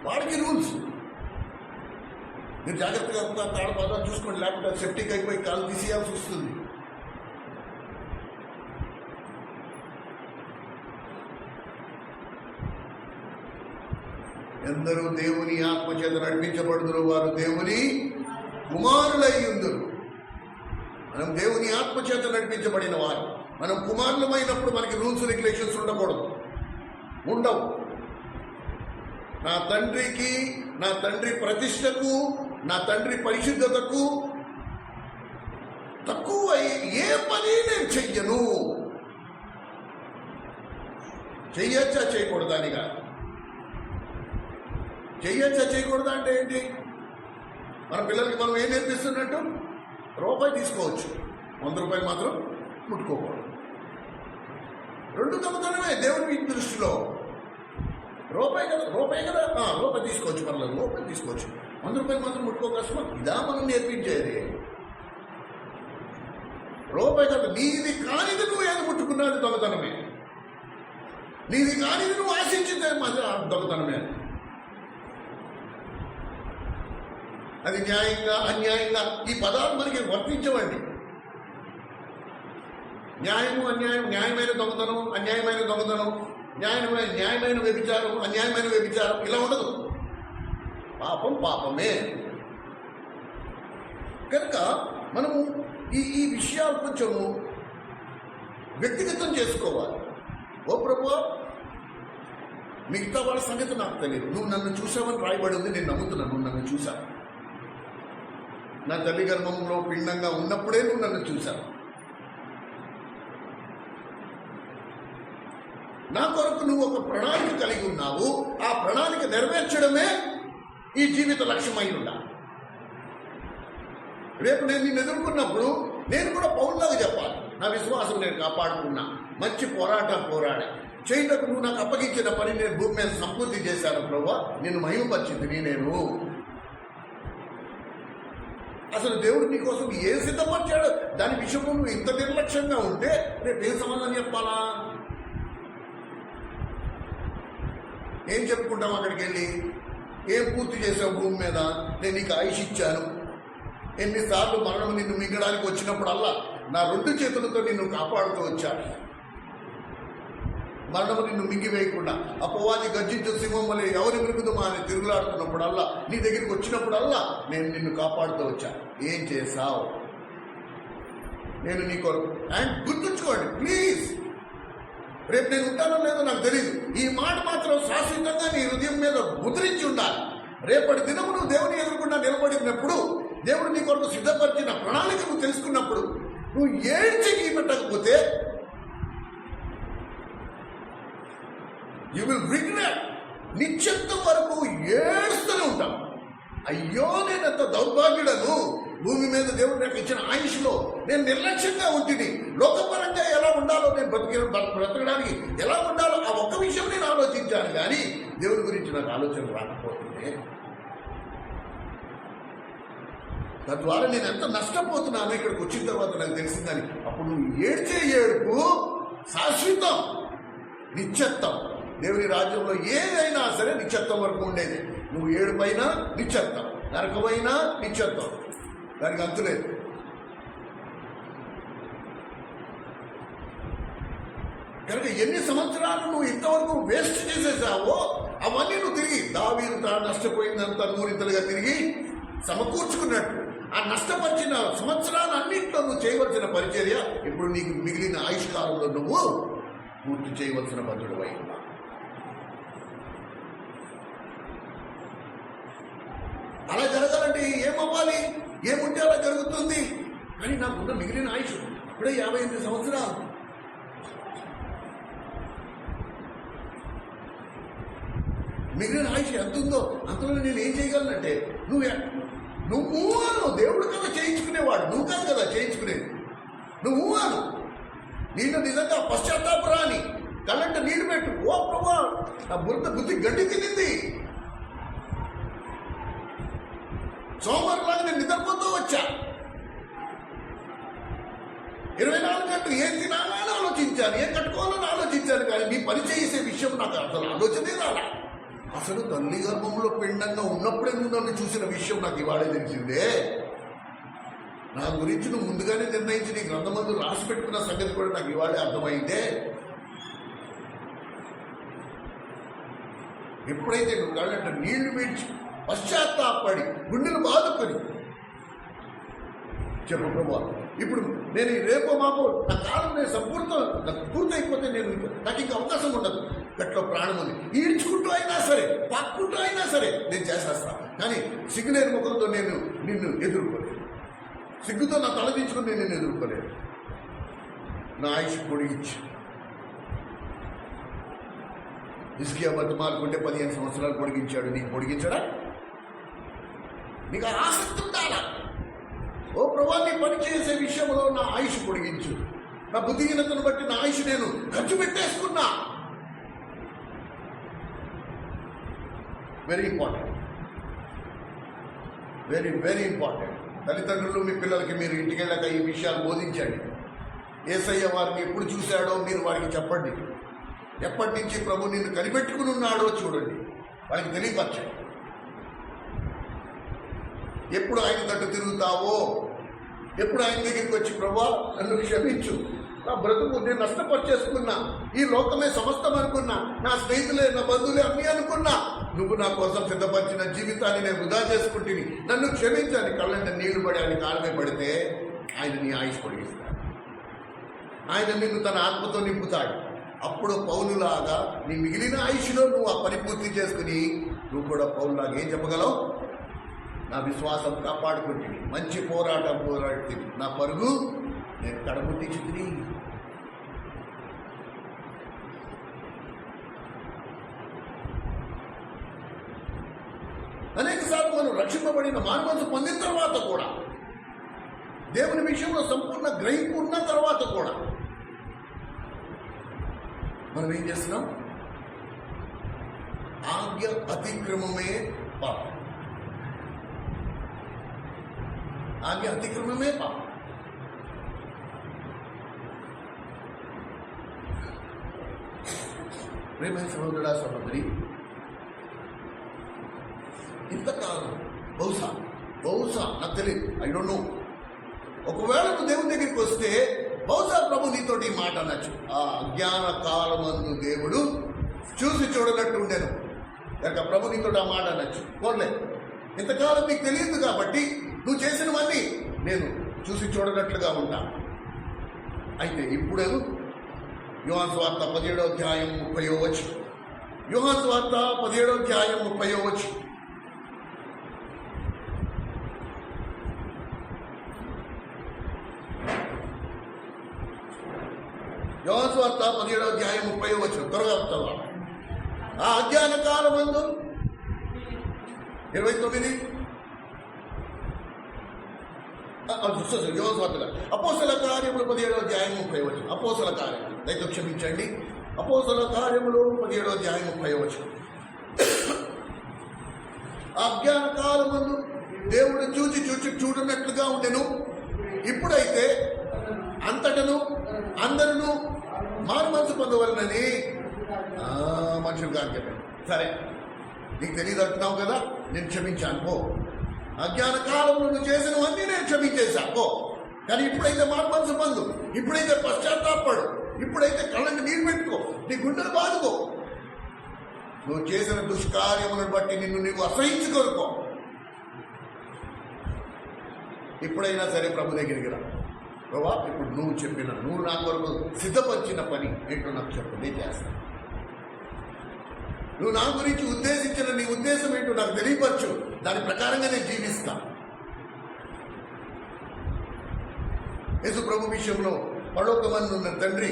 వాడికి రూల్స్. మీరు జాగ్రత్తగా తాళపాదాలు చూసుకోండి, లేకపోతే సెప్టిక్ అయిపోయి కాలు తీసేయాల్సి వస్తుంది. ఎందరూ దేవుని ఆత్మచేత నడిపించబడుదురు, వారు దేవుని కుమారులై ఉందురు. మనం దేవుని ఆత్మచేత నడిపించబడిన వారు. మనం కుమారులమైనప్పుడు మనకి రూల్స్ రెగ్యులేషన్స్ ఉండకూడదు, ఉండవు. నా తండ్రికి, నా తండ్రి ప్రతిష్టకు, నా తండ్రి పరిశుద్ధతకు తక్కువ ఏ పని నేను చెయ్యను. చెయ్యొచ్చా, చేయకూడదా అనిగా. చెయ్యొచ్చా, చేయకూడదా అంటే ఏంటి? మన పిల్లలకి మనం ఏం నేర్పిస్తున్నట్టు? రూపాయి తీసుకోవచ్చు, 100 రూపాయలు మాత్రం ముట్టుకోకూడదు. 2 దొంగతనమే దేవుని దృష్టిలో. రూపాయి కదా, రూపాయి తీసుకోవచ్చు, పర్లేదు, రూపాయి తీసుకోవచ్చు, 100 రూపాయలు మాత్రం ముట్టుకోకస్మా. ఇదా మనం నేర్పించేది. రూపాయి కాదు, నీది కానిది నువ్వు ఏది ముట్టుకున్నది దొంగతనమే. నీది కానిది నువ్వు ఆశించితే దొంగతనమే. అది న్యాయంగా అన్యాయంగా ఈ పదాలు మనకి వర్తించవండి. న్యాయము అన్యాయం, న్యాయమైన దొంగతనం అన్యాయమైన దొంగతనం, న్యాయమైన వ్యభిచారం అన్యాయమైన వ్యభిచారం ఇలా ఉండదు. పాపం పాపమే. కనుక మనము ఈ విషయాలు కొంచెము వ్యక్తిగతం చేసుకోవాలి. ఓ ప్రభువా, మిగతా వాళ్ళ సంగతి నాకు తెలియదు, నువ్వు నన్ను చూసావని రాయబడి ఉంది, నేను నమ్ముతున్నాను, నువ్వు నన్ను చూశావు. నా తల్లి గర్భంలో పిండంగా ఉన్నప్పుడే నువ్వు నన్ను చూశావు. నా కొరకు నువ్వు ఒక ప్రణాళిక కలిగి ఉన్నావు. ఆ ప్రణాళిక నెరవేర్చడమే ఈ జీవిత లక్ష్యమై ఉండాలి. రేపు నేను నిన్ను ఎదుర్కొన్నప్పుడు నేను కూడా పౌరులాగా చెప్పాలి, నా విశ్వాసం నేను కాపాడుకున్నా, మంచి పోరాటం పోరాడా, చేయటకు నువ్వు నాకు అప్పగించిన పని నేను భూమి మీద సంపూర్తి చేశాను ప్రభువా, నిన్ను మహిమపరిచింది నేను. అసలు దేవుడు నీకోసం ఏం సిద్ధపరిచాడు, దాని విషయంలో నువ్వు ఇంత నిర్లక్ష్యంగా ఉంటే రేపు ఏం సమాధానం చెప్పాలా? ఏం చెప్పుకుంటాం అక్కడికి వెళ్ళి? ఏం పూర్తి చేసావు భూమి మీద? నేను నీకు ఆయుష్ ఇచ్చాను. ఎన్నిసార్లు మరణం నిన్ను మింగడానికి వచ్చినప్పుడల్లా నా 2 చేతులతో నిన్ను కాపాడుతూ వచ్చాను. మరణము నిన్ను మింగివేయకుండా అపవాది గర్జించే సింహం వలె ఎవరి మిరుగుదమా అని తిరుగులాడుతున్నప్పుడల్లా నీ దగ్గరికి వచ్చినప్పుడల్లా నేను నిన్ను కాపాడుతూ వచ్చాను. ఏం చేశావు? నేను నీ కొరకు. అండ్ గుర్తుంచుకోండి ప్లీజ్, రేపు నేను ఉంటానో లేదో నాకు తెలియదు, ఈ మాట మాత్రం శాశ్వతంగా నీ హృదయం మీద ముద్రించి ఉండాలి. రేపటి దినము నువ్వు దేవుని ఎదుర్కొన్నా నిలబడినప్పుడు, దేవుడు నీ కొరకు సిద్ధపరిచిన ప్రణాళిక నువ్వు తెలుసుకున్నప్పుడు, నువ్వు ఏడ్చి పెట్టకపోతే యూ విల్ రిగ్రెట్. నిశ్చత్వం వరకు ఏడుస్తూనే ఉంటాం. అయ్యో నేనంత దౌర్భాగ్యుడను, భూమి మీద దేవుడు నాకు ఇచ్చిన ఆయుష్లో నేను నిర్లక్ష్యంగా ఉంటుంది. లోకపరంగా ఎలా ఉండాలో, నేను బ్రతకడానికి ఎలా ఉండాలో ఆ ఒక్క విషయం నేను ఆలోచించాను, కానీ దేవుడి గురించి నాకు ఆలోచన రాకపోతుంది. తద్వారా నేను ఎంత నష్టపోతున్నానో ఇక్కడికి వచ్చిన తర్వాత నాకు తెలిసిందని. అప్పుడు నువ్వు ఏడ్చే ఏడుపు శాశ్వతం, నిశ్చత్వం. దేవుని రాజ్యంలో ఏదైనా సరే నిశ్చత్వం వరకు ఉండేది. నువ్వు ఏడుపైనా నిశ్చత్వం, నరకమైనా నిశ్చత్వం, దానికి అంతులేదు. కనుక ఎన్ని సంవత్సరాలు నువ్వు ఇంతవరకు వేస్ట్ చేసేసావో అవన్నీ నువ్వు తిరిగి దావీదు తాను నష్టపోయిందంతా 100 తిరిగి సమకూర్చుకున్నట్టు ఆ నష్టపరిచిన సంవత్సరాలన్నింటిలో నువ్వు చేయవలసిన పరిచర్య ఇప్పుడు నీకు మిగిలిన ఆయుష్కాలంలో నువ్వు పూర్తి చేయవలసిన బదుడు అయి ఉన్నావు. అలా జరగాలంటే ఏమవ్వాలి? ఏముంటే అలా జరుగుతుంది. కానీ నాకున్న మిగిలిన ఆయుష్ అప్పుడే 58 సంవత్సరాలు. మిగిలిన ఆయుష్ ఎంత ఉందో అంతలో నేను ఏం చేయగలనంటే, నువ్వు అను. దేవుడు కదా చేయించుకునేవాడు, నువ్వు కాదు కదా చేయించుకునేది. నువ్వు అను. నీళ్ళు నిజంగా పశ్చాత్తాపరాని కళ్ళంట నీళ్లు పెట్టు. ఓ ప్రభా, నా బుద్ధి గడ్డి తినింది, సోమవారంలాగా నేను నిద్రపోతూ వచ్చా. 24 గంటలు ఏం తినాలని ఆలోచించాను, ఏం కట్టుకోవాలని ఆలోచించాను, కానీ నీ పని చేసే విషయం నాకు అసలు ఆలోచనే రాలా. అసలు తల్లి గర్భంలో పిండంగా ఉన్నప్పుడే నువ్వు నన్ను చూసిన విషయం నాకు ఇవాళే తెలిసిందే. నా గురించి నువ్వు ముందుగానే నిర్ణయించి నీ గ్రంథమందు రాసి పెట్టుకున్న సంగతి కూడా నాకు ఇవాళే అర్థమైందే. ఎప్పుడైతే నువ్వు కాళ్ళంట నీళ్లు విడిచి పశ్చాత్తాపడి గుండెలు బాదుకొని చెప్పు ప్రభా, ఇప్పుడు నేను రేపో మాపో నా కాలం నేను నాకు పూర్తయిపోతే నాకు ఇంకా అవకాశం ఉండదు. గట్లో ప్రాణం ఉంది, ఈడ్చుకుంటూ అయినా సరే పక్కుంటూ అయినా సరే నేను చేసేస్తా. కానీ సిగ్గులేని ముఖంతో నేను నిన్ను ఎదుర్కోలేదు, సిగ్గుతో నా తలదించుకుని నేను నిన్ను ఎదుర్కోలేదు. నా ఆయుష్ పొడిగించి హిజ్కియా బతిమాలుకుంటే 15 సంవత్సరాలు పొడిగించాడు. నీకు పొడిగించడా? నీకు ఆసక్తి ఉండాలా? ఓ ప్రభా, నీ పని చేసే విషయంలో నా ఆయుష్ పొడిగించు. నా బుద్ధిహీనతను బట్టి నా ఆయుష్ నేను ఖర్చు పెట్టేసుకున్నా. Very important, very very important. తల్లిదండ్రులు మీ పిల్లలకి మీరు ఇంటికి వెళ్ళాక ఈ విషయాలు బోధించండి. యేసయ్య వారిని ఎప్పుడు చూశాడో మీరు వారికి చెప్పండి. ఎప్పటి నుంచి ప్రభు నిన్ను కనిపెట్టుకుని ఉన్నాడో చూడండి, వారికి తెలియపరచండి. ఎప్పుడు ఆయన తట్టు తిరుగుతావో, ఎప్పుడు ఆయన దగ్గరికి వచ్చి ప్రభా నన్ను క్షమించు, నా బ్రతుకు నేను నష్టపరిచేసుకున్నా, ఈ లోకమే సమస్తం అనుకున్నా, నా స్నేహితులే నా బంధువులే అన్నీ అనుకున్నా, నువ్వు నా కోసం సిద్ధపరిచిన జీవితాన్ని నేను వృధా చేసుకుంటుని, నన్ను క్షమించాలి. కళ్ళంటే నీళ్లు పడి ఆయన కాలమే పడితే ఆయన నీ ఆయుష్ పొడిగిస్తాడు. ఆయన నిన్ను తన ఆత్మతో నింపుతాడు. అప్పుడు పౌలులాగా నీ మిగిలిన ఆయుష్లో నువ్వు ఆ పని పూర్తి చేసుకుని నువ్వు కూడా పౌలులాగా ఏం చెప్పగలవు? నా విశ్వాసం కాపాడుకుంటుంది, మంచి పోరాటం పోరాడుతుంది, నా పరుగు నేను కడముట్టించుకుని. అనేకసార్లు మనం రక్షింపబడిన మానవంతు పొందిన తర్వాత కూడా, దేవుని విషయంలో సంపూర్ణ గ్రహింపు ఉన్న తర్వాత కూడా మనం ఏం చేస్తున్నాం? ఆజ్ఞ అతిక్రమమే పాపం. ఆజ్ఞ అతిక్రమమే పాపం. ప్రేమ సహోదరుడా సహోదరి, ఇంతకాలం బహుశా నాకు తెలియదు, ఐ డోంట్ నో, ఒకవేళ నువ్వు దేవుని దగ్గరికి వస్తే బహుశా ప్రభు నీతోటి ఈ మాట అనొచ్చు, ఆ అజ్ఞాన కాలమందు దేవుడు చూసి చూడనట్టు ఉండేను, లేక ప్రభు నీతోటి ఆ మాట అనొచ్చు. పోలే, ఇంతకాలం నీకు తెలియదు కాబట్టి నువ్వు చేసినవన్నీ నేను చూసి చూడనట్లుగా ఉంటా. అయితే ఇప్పుడు యోహాను సువార్త 17వ అధ్యాయం 30వ వచనం. యోహాను సువార్త 17వ అధ్యాయం 30వ వచనం. యోహాను సువార్త 17వ అధ్యాయం 30వ వచనం. త్వరగా వస్తావా? ఆ అజ్ఞాన కాలమందు 29 అపోస్తల కార్యములు 17వ అధ్యాయం 30వ వచనం. అపోస్తల కార్యములు, దయతో క్షమించండి, అపోస్తల కార్యములు 17వ అధ్యాయం 30వ వచనం. అజ్ఞాన కాలమందు దేవుడు చూడనట్లుగా ఉండెను, ఇప్పుడైతే అంతటను అందరూ మారు మనసు పొందవలనని మనుషులు కాదు చెప్పాను. సరే, నీకు తెలియదు అంటున్నావు కదా, నేను క్షమించాను పో. అజ్ఞాన కాలంలో నువ్వు చేసినవన్నీ నేను క్షమించేశాను పో. కానీ ఇప్పుడైతే మారు మనసు పొందు, ఇప్పుడైతే పశ్చాత్తాపడు, ఇప్పుడైతే కళ్ళని నీరు పెట్టుకో, నీ గుండెలు బాదుకో. నువ్వు చేసిన దుష్కార్యములను బట్టి నిన్ను నీవు అసహించుకోరుకో. ఇప్పుడైనా సరే ప్రభు దగ్గరికి రా. ప్రభా, ఇప్పుడు నువ్వు నా కొరకు సిద్ధపరిచిన పని ఏంటో నాకు చెప్పు, నేను చేస్తాను. నువ్వు నా గురించి ఉద్దేశించిన నీ ఉద్దేశం ఏంటో నాకు తెలియపరచు, దాని ప్రకారంగా నేను జీవిస్తాను. యేసు ప్రభు విషయంలో పరలోకమందు ఉన్న తండ్రి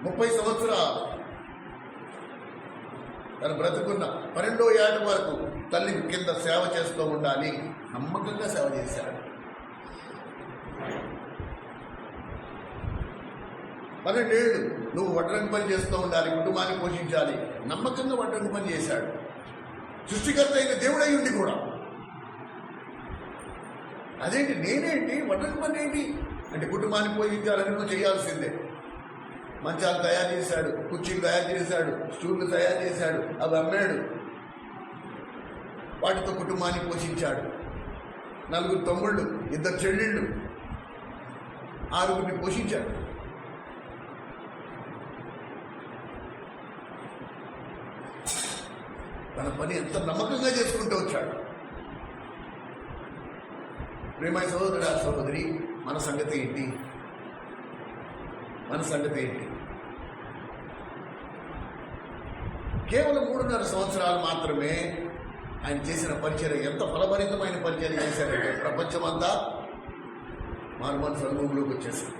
30 సంవత్సరాలు తను బ్రతుకున్న 12వ ఏట వరకు తల్లి కింద సేవ చేస్తూ ఉండాలి, నమ్మకంగా సేవ చేశాడు. 12 ఏళ్ళు నువ్వు వడ్రంగి పని చేస్తూ ఉండాలి, కుటుంబాన్ని పోషించాలి, నమ్మకంగా వడ్రంగి పని చేశాడు. సృష్టికర్త అయిన దేవుడై ఉండి కూడా అదేంటి నేనేంటి వడ్రంగి పని ఏంటి అంటే కుటుంబాన్ని పోషించాలని నువ్వు చేయాల్సిందే. మంచాలు తయారు చేశాడు, కుర్చీలు తయారు చేశాడు, స్టూళ్ళు తయారు చేశాడు, అవి అమ్మాడు, వాటితో కుటుంబాన్ని పోషించాడు. 4 తమ్ముళ్ళు, 2 చెల్లెళ్ళు, 6గురిని పోషించాడు. తన పని ఎంత నమ్మకంగా చేసుకుంటూ వచ్చాడు. ప్రేమ సహోదరుడా సహోదరి, మన సంగతి ఏంటి? కేవలం 3.5 సంవత్సరాలు మాత్రమే ఆయన చేసిన పరిచర్య ఎంత ఫలభరితమైన పరిచర్య చేశారంటే ప్రపంచమంతా మారుమనసు అనుభవంలోకి వచ్చేసింది.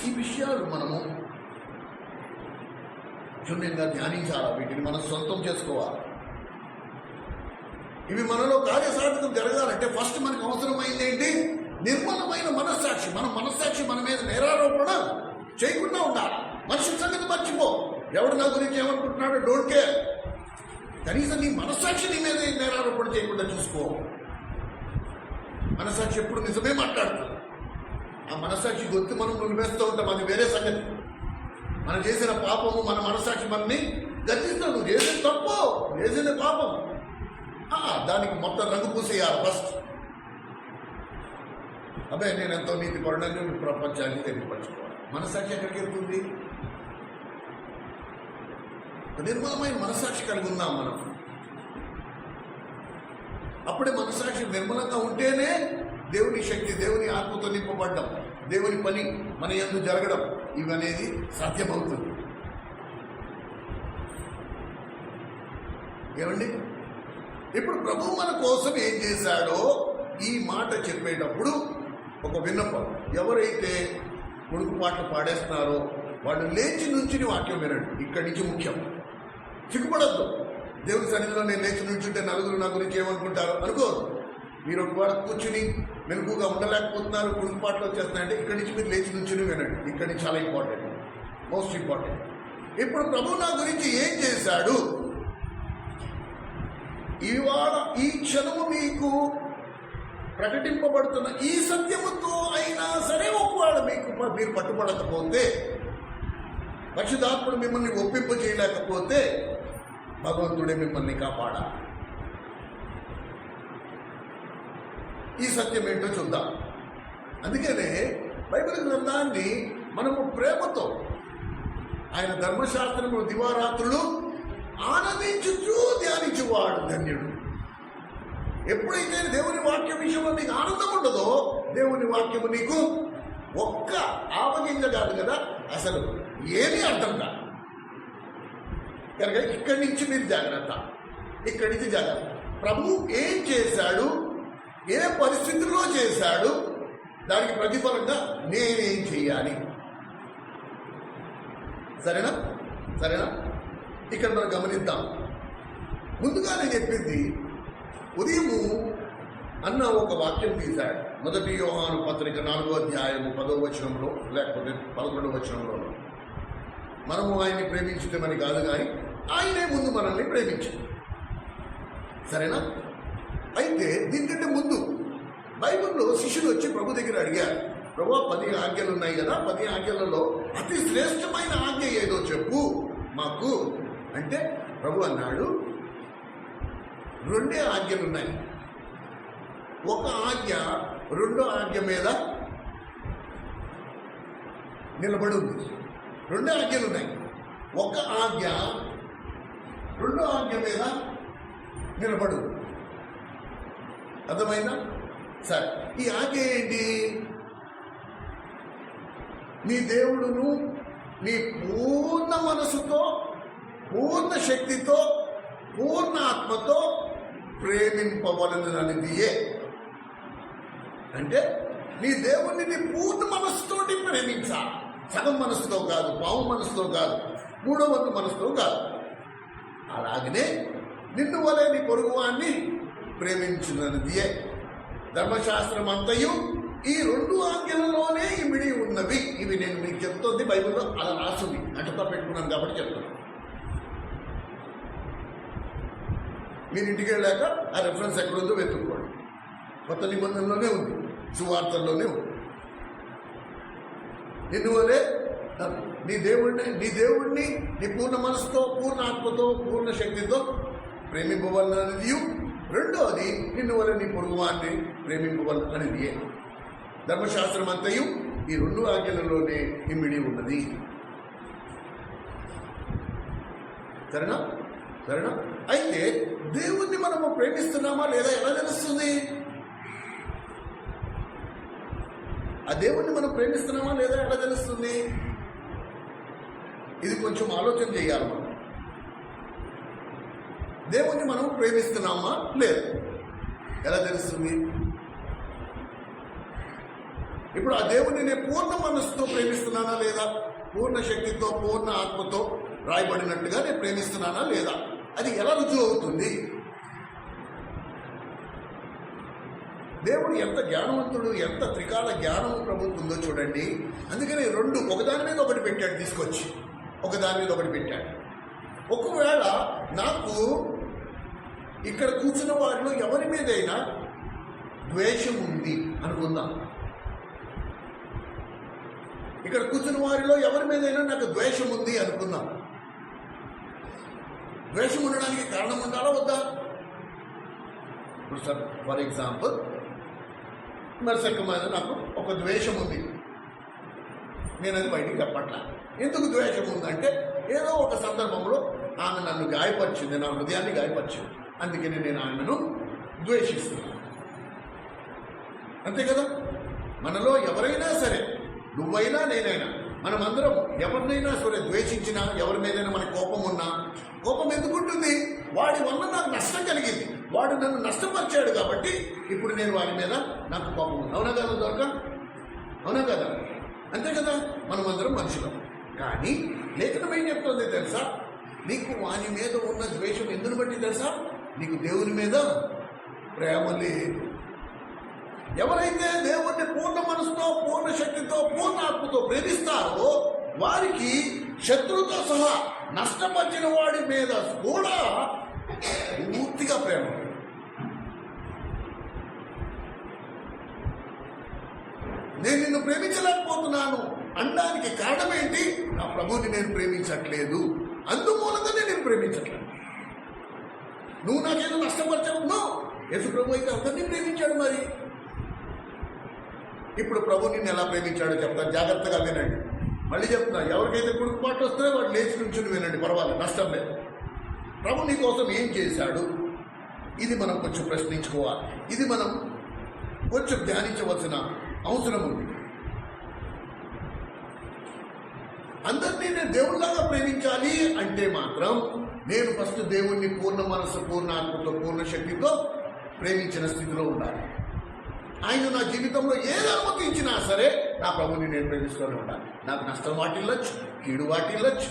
ఈ విషయాలు మనము శూన్యంగా ధ్యానించాలా, వీటిని మనం సొంతం చేసుకోవాలి. ఇవి మనలో కార్యసాధకం జరగాలంటే ఫస్ట్ మనకు అవసరమైంది ఏంటి? నిర్మలమైన మనస్సాక్షి. మన మనస్సాక్షి మన మీద నేరారోపణ చేయకుండా ఉండాలి. మనిషి సంగతి మర్చిపో, ఎవడు నా గురించి ఏమనుకుంటున్నాడో డోంట్ కేర్. కనీసం నీ మనస్సాక్షి నీ మీద నేరారోపణ చేయకుండా చూసుకో. మనసాక్షి ఎప్పుడు నిజమే మాట్లాడుతుంది. ఆ మనసాక్షి గొంతు మనం నులిపేస్తూ ఉంటాం, అది వేరే సంగతి. మనం చేసిన పాపము మన మనసాక్షి మనని గర్జిస్తాం. నువ్వు చేసిన తప్పు, చేసిన పాపం, దానికి మొత్తం రంగు పూసేయాలి ఫస్ట్. అబ్బాయి నేను ఎంతో నీతి పరుడని ప్రపంచాన్ని తెలియపరచుకోవాలి. మనసాక్షి ఎక్కడికి వెళ్తుంది? నిర్మలమైన మనసాక్షి కలిగి ఉన్నాం మనం. అప్పుడే మనసాక్షి నిర్మలంగా ఉంటేనే దేవుని శక్తి, దేవుని ఆత్మతో నింపబడ్డం, దేవుని పని మన యందు జరగడం ఇవనేది సాధ్యమవుతుంది. ఏమండి, ఇప్పుడు ప్రభువు మన కోసం ఏం చేశాడో ఈ మాట చెప్పేటప్పుడు ఒక విన్నపం. ఎవరైతే కొడుకు పాటలు పాడేస్తున్నారో వాళ్ళు లేచి నుంచి వాక్యం వినండి. ఇక్కడి నుంచి ముఖ్యం. సిగ్గుపడద్దు. దేవుని సన్నిధిలో నేను లేచి నుంచుంటే నలుగురు నా గురించి ఏమనుకుంటారు అనుకోరు. మీరు ఒకవేళ కూర్చుని మెలుగుగా ఉండలేకపోతున్నారు, కొడుకు పాటలు వచ్చేస్తున్నాయంటే ఇక్కడి నుంచి మీరు లేచి నుంచుని వినండి. ఇక్కడి నుంచి చాలా ఇంపార్టెంట్, మోస్ట్ ఇంపార్టెంట్. ఇప్పుడు ప్రభు నా గురించి ఏం చేశాడు, ఇవాళ ఈ క్షణము మీకు ప్రకటింపబడుతున్న ఈ సత్యముతో అయినా సరే ఒకవేళ మీరు పట్టుబడకపోతే, పరిశుద్ధాత్ముడు మిమ్మల్ని ఒప్పింప చేయలేకపోతే భగవంతుడే మిమ్మల్ని కాపాడాలి. ఈ సత్యం ఏంటో చూద్దాం. అందుకనే బైబిల్ గ్రంథాన్ని మనము ప్రేమతో, ఆయన ధర్మశాస్త్రము దివారాత్రులు ఆనందించుచూ ధ్యానించువాడు ధన్యుడు. ఎప్పుడైతే దేవుని వాక్యం విషయంలో నీకు ఆనందం ఉండదో, దేవుని వాక్యము నీకు ఒక్క ఆవగింజ కాదు కదా, అసలు ఏమీ అర్థం కాదు. కనుక ఇక్కడి నుంచి మీరు జాగ్రత్త, ఇక్కడి నుంచి జాగ్రత్త. ప్రభు ఏం చేశాడు, ఏ పరిస్థితుల్లో చేశాడు, దానికి ప్రతిఫలంగా నేనేం చెయ్యాలి. సరేనా? ఇక్కడ మనం గమనిద్దాం. ముందుగా నేను చెప్పింది, ఉదయము అన్న ఒక వాక్యం తీశాడు. 1 యోహాను పత్రిక 4వ అధ్యాయము 10వ వచనంలో, లేకపోతే 11వ వచనంలో, మనము ఆయన్ని ప్రేమించటమని కాదు కానీ ఆయనే ముందు మనల్ని ప్రేమించాడు. సరేనా? అయితే దీనికంటే ముందు బైబిల్లో శిష్యులు వచ్చి ప్రభు దగ్గర అడిగారు, ప్రభు 10 ఆజ్ఞలు ఉన్నాయి కదా, 10 ఆజ్ఞలలో అతి శ్రేష్టమైన ఆజ్ఞ ఏదో చెప్పు మాకు అంటే, ప్రభు అన్నాడు 2 ఆజ్ఞలు ఉన్నాయి. ఒక ఆజ్ఞ 2వ ఆజ్ఞ మీద నిలబడి ఉంది. 2 ఆజ్ఞలు ఉన్నాయి. ఒక ఆజ్ఞ 2వ ఆజ్ఞ మీద నిలబడు. అర్థమైందా? సరే, ఈ ఆజ్ఞ ఏంటి? నీ దేవుడును నీ పూర్ణ మనసుతో, పూర్ణ శక్తితో, పూర్ణ ఆత్మతో ప్రేమింపవలననిదియే. అంటే నీ దేవుణ్ణి నీ పూర్ణ మనసుతోటి ప్రేమించాలి. సగం మనసుతో కాదు, పావు మనసుతో కాదు, 3వ వంతు మనసుతో కాదు. అలాగనే నిన్ను వలె నీ పొరుగువాన్ని ప్రేమించినదియే. ధర్మశాస్త్రం అంతయు ఈ 2 ఆజ్ఞలలోనే ఇమిడి ఉన్నవి. ఇవి నేను మీకు చెప్తోంది, బైబిల్లో అలా రాసుంది, అంటతో పెట్టుకున్నాను కాబట్టి చెప్తున్నాను. మీరు ఇంటికి వెళ్ళాక ఆ రెఫరెన్స్ ఎక్కడుందో వెతుక్కోండి. కొత్త నిబంధనలోనే ఉంది, సువార్తల్లోనే ఉంది. ఎందువల్లే నీ దేవుడిని నీ పూర్ణ మనసుతో, పూర్ణ ఆత్మతో, పూర్ణ శక్తితో ప్రేమింపవలనది. 2వది నిన్ను వల్ల నీ పొరుగువాన్ని ప్రేమింపవలనది. ధర్మశాస్త్రం అంతయు ఈ 2 ఆజ్ఞలలోనే ఇమిడి ఉన్నది. సరేనా? అయితే దేవుణ్ణి మనము ప్రేమిస్తున్నామా లేదా ఎలా తెలుస్తుంది? ఆ దేవుణ్ణి మనం ప్రేమిస్తున్నామా లేదా ఎలా తెలుస్తుంది? ఇది కొంచెం ఆలోచన చేయాలి. మనం దేవుణ్ణి మనం ప్రేమిస్తున్నామా లేదా ఎలా తెలుస్తుంది? ఇప్పుడు ఆ దేవుణ్ణి నేను పూర్ణ మనస్సుతో ప్రేమిస్తున్నానా లేదా, పూర్ణ శక్తితో, పూర్ణ ఆత్మతో రాయబడినట్టుగా నేను ప్రేమిస్తున్నానా లేదా, అది ఎలా రుజువు అవుతుంది? దేవుడు ఎంత జ్ఞానవంతుడు, ఎంత త్రికాల జ్ఞానము ప్రభుత్వం ఉందో చూడండి. అందుకని 2 ఒకదాని మీద ఒకటి పెట్టాడు, తీసుకొచ్చి ఒకదాని మీద ఒకటి పెట్టాడు. ఒకవేళ నాకు ఇక్కడ కూర్చున్న వారిలో ఎవరి మీదైనా ద్వేషం ఉంది అనుకుందాం. ఇక్కడ కూర్చున్న వారిలో ఎవరి మీదైనా నాకు ద్వేషం ఉంది అనుకుందాం. ద్వేషం ఉండడానికి కారణం ఉండాలా వద్దా? ఇప్పుడు సార్ ఫర్ ఎగ్జాంపుల్ నర్సక్క మీద నాకు ఒక ద్వేషం ఉంది. నేను అది బయటికి చెప్పట్లా. ఎందుకు ద్వేషం ఉందంటే ఏదో ఒక సందర్భంలో ఆమె నన్ను గాయపరిచింది, నా హృదయాన్ని గాయపరిచింది, అందుకని నేను ఆమెను ద్వేషిస్తున్నాను. అంతే కదా? మనలో ఎవరైనా సరే, నువ్వైనా నేనైనా, మనమందరం ఎవరినైనా సరే ద్వేషించినా, ఎవరి మీదైనా మన కోపం ఉన్నా, కోపం ఎందుకుంటుంది? వాడి వల్ల నాకు నష్టం కలిగింది, వాడు నన్ను నష్టపరిచాడు కాబట్టి ఇప్పుడు నేను వాడి మీద నాకు కోపం ఉంది. అవునా కదా దొరక? అవునా కదా? అంతే కదా? మనమందరం మనుషులం. కానీ లేఖనం ఏం చెప్తుంది తెలుసా? నీకు వాని మీద ఉన్న ద్వేషం ఎందుని బట్టి తెలుసా? నీకు దేవుని మీద ప్రేమ లేదు. ఎవరైతే దేవుణ్ణి పూర్ణ మనసుతో, పూర్ణ శక్తితో, పూర్ణ ఆత్మతో ప్రేమిస్తారో వారికి శత్రువుతో సహా నష్టపరిచిన వాడి మీద కూడా పూర్తిగా ప్రేమ. నేను నిన్ను ప్రేమించలేకపోతున్నాను అనడానికి కారణం ఏంటి? నా ప్రభువుని నేను ప్రేమించట్లేదు, అందుమూలంగానే నేను ప్రేమించట్లేదు. నువ్వు నాకేదో నష్టపరిచావు. యేసు ప్రభు అయితే అందరినీ ప్రేమించాడు. మరి ఇప్పుడు ప్రభు నిన్ను ఎలా ప్రేమించాడో చెప్తాను, జాగ్రత్తగా వినండి. మళ్ళీ చెప్తున్నా, ఎవరికైతే కుడుకుపాటు వస్తే వాడు లేచి నుంచుని వినండి, పర్వాలేదు, నష్టం లేదు. ప్రభు నీ కోసం ఏం చేశాడు? ఇది మనం కొంచెం ప్రశ్నించుకోవాలి. ఇది మనం కొంచెం ధ్యానించవలసిన అవసరం ఉంది. అందరినీ నేను దేవుళ్ళలాగా ప్రేమించాలి అంటే మాత్రం నేను ఫస్ట్ దేవుణ్ణి పూర్ణ మనసు, పూర్ణ ఆత్మతో, పూర్ణ శక్తితో ప్రేమించిన స్థితిలో ఉండాలి. ఆయన నా జీవితంలో ఏది అనుమతించినా సరే నా ప్రభుని నేను ప్రేమిస్తూనే ఉండాలి. నాకు నష్టం వాటిల్లొచ్చు, కీడు వాటిల్లొచ్చు,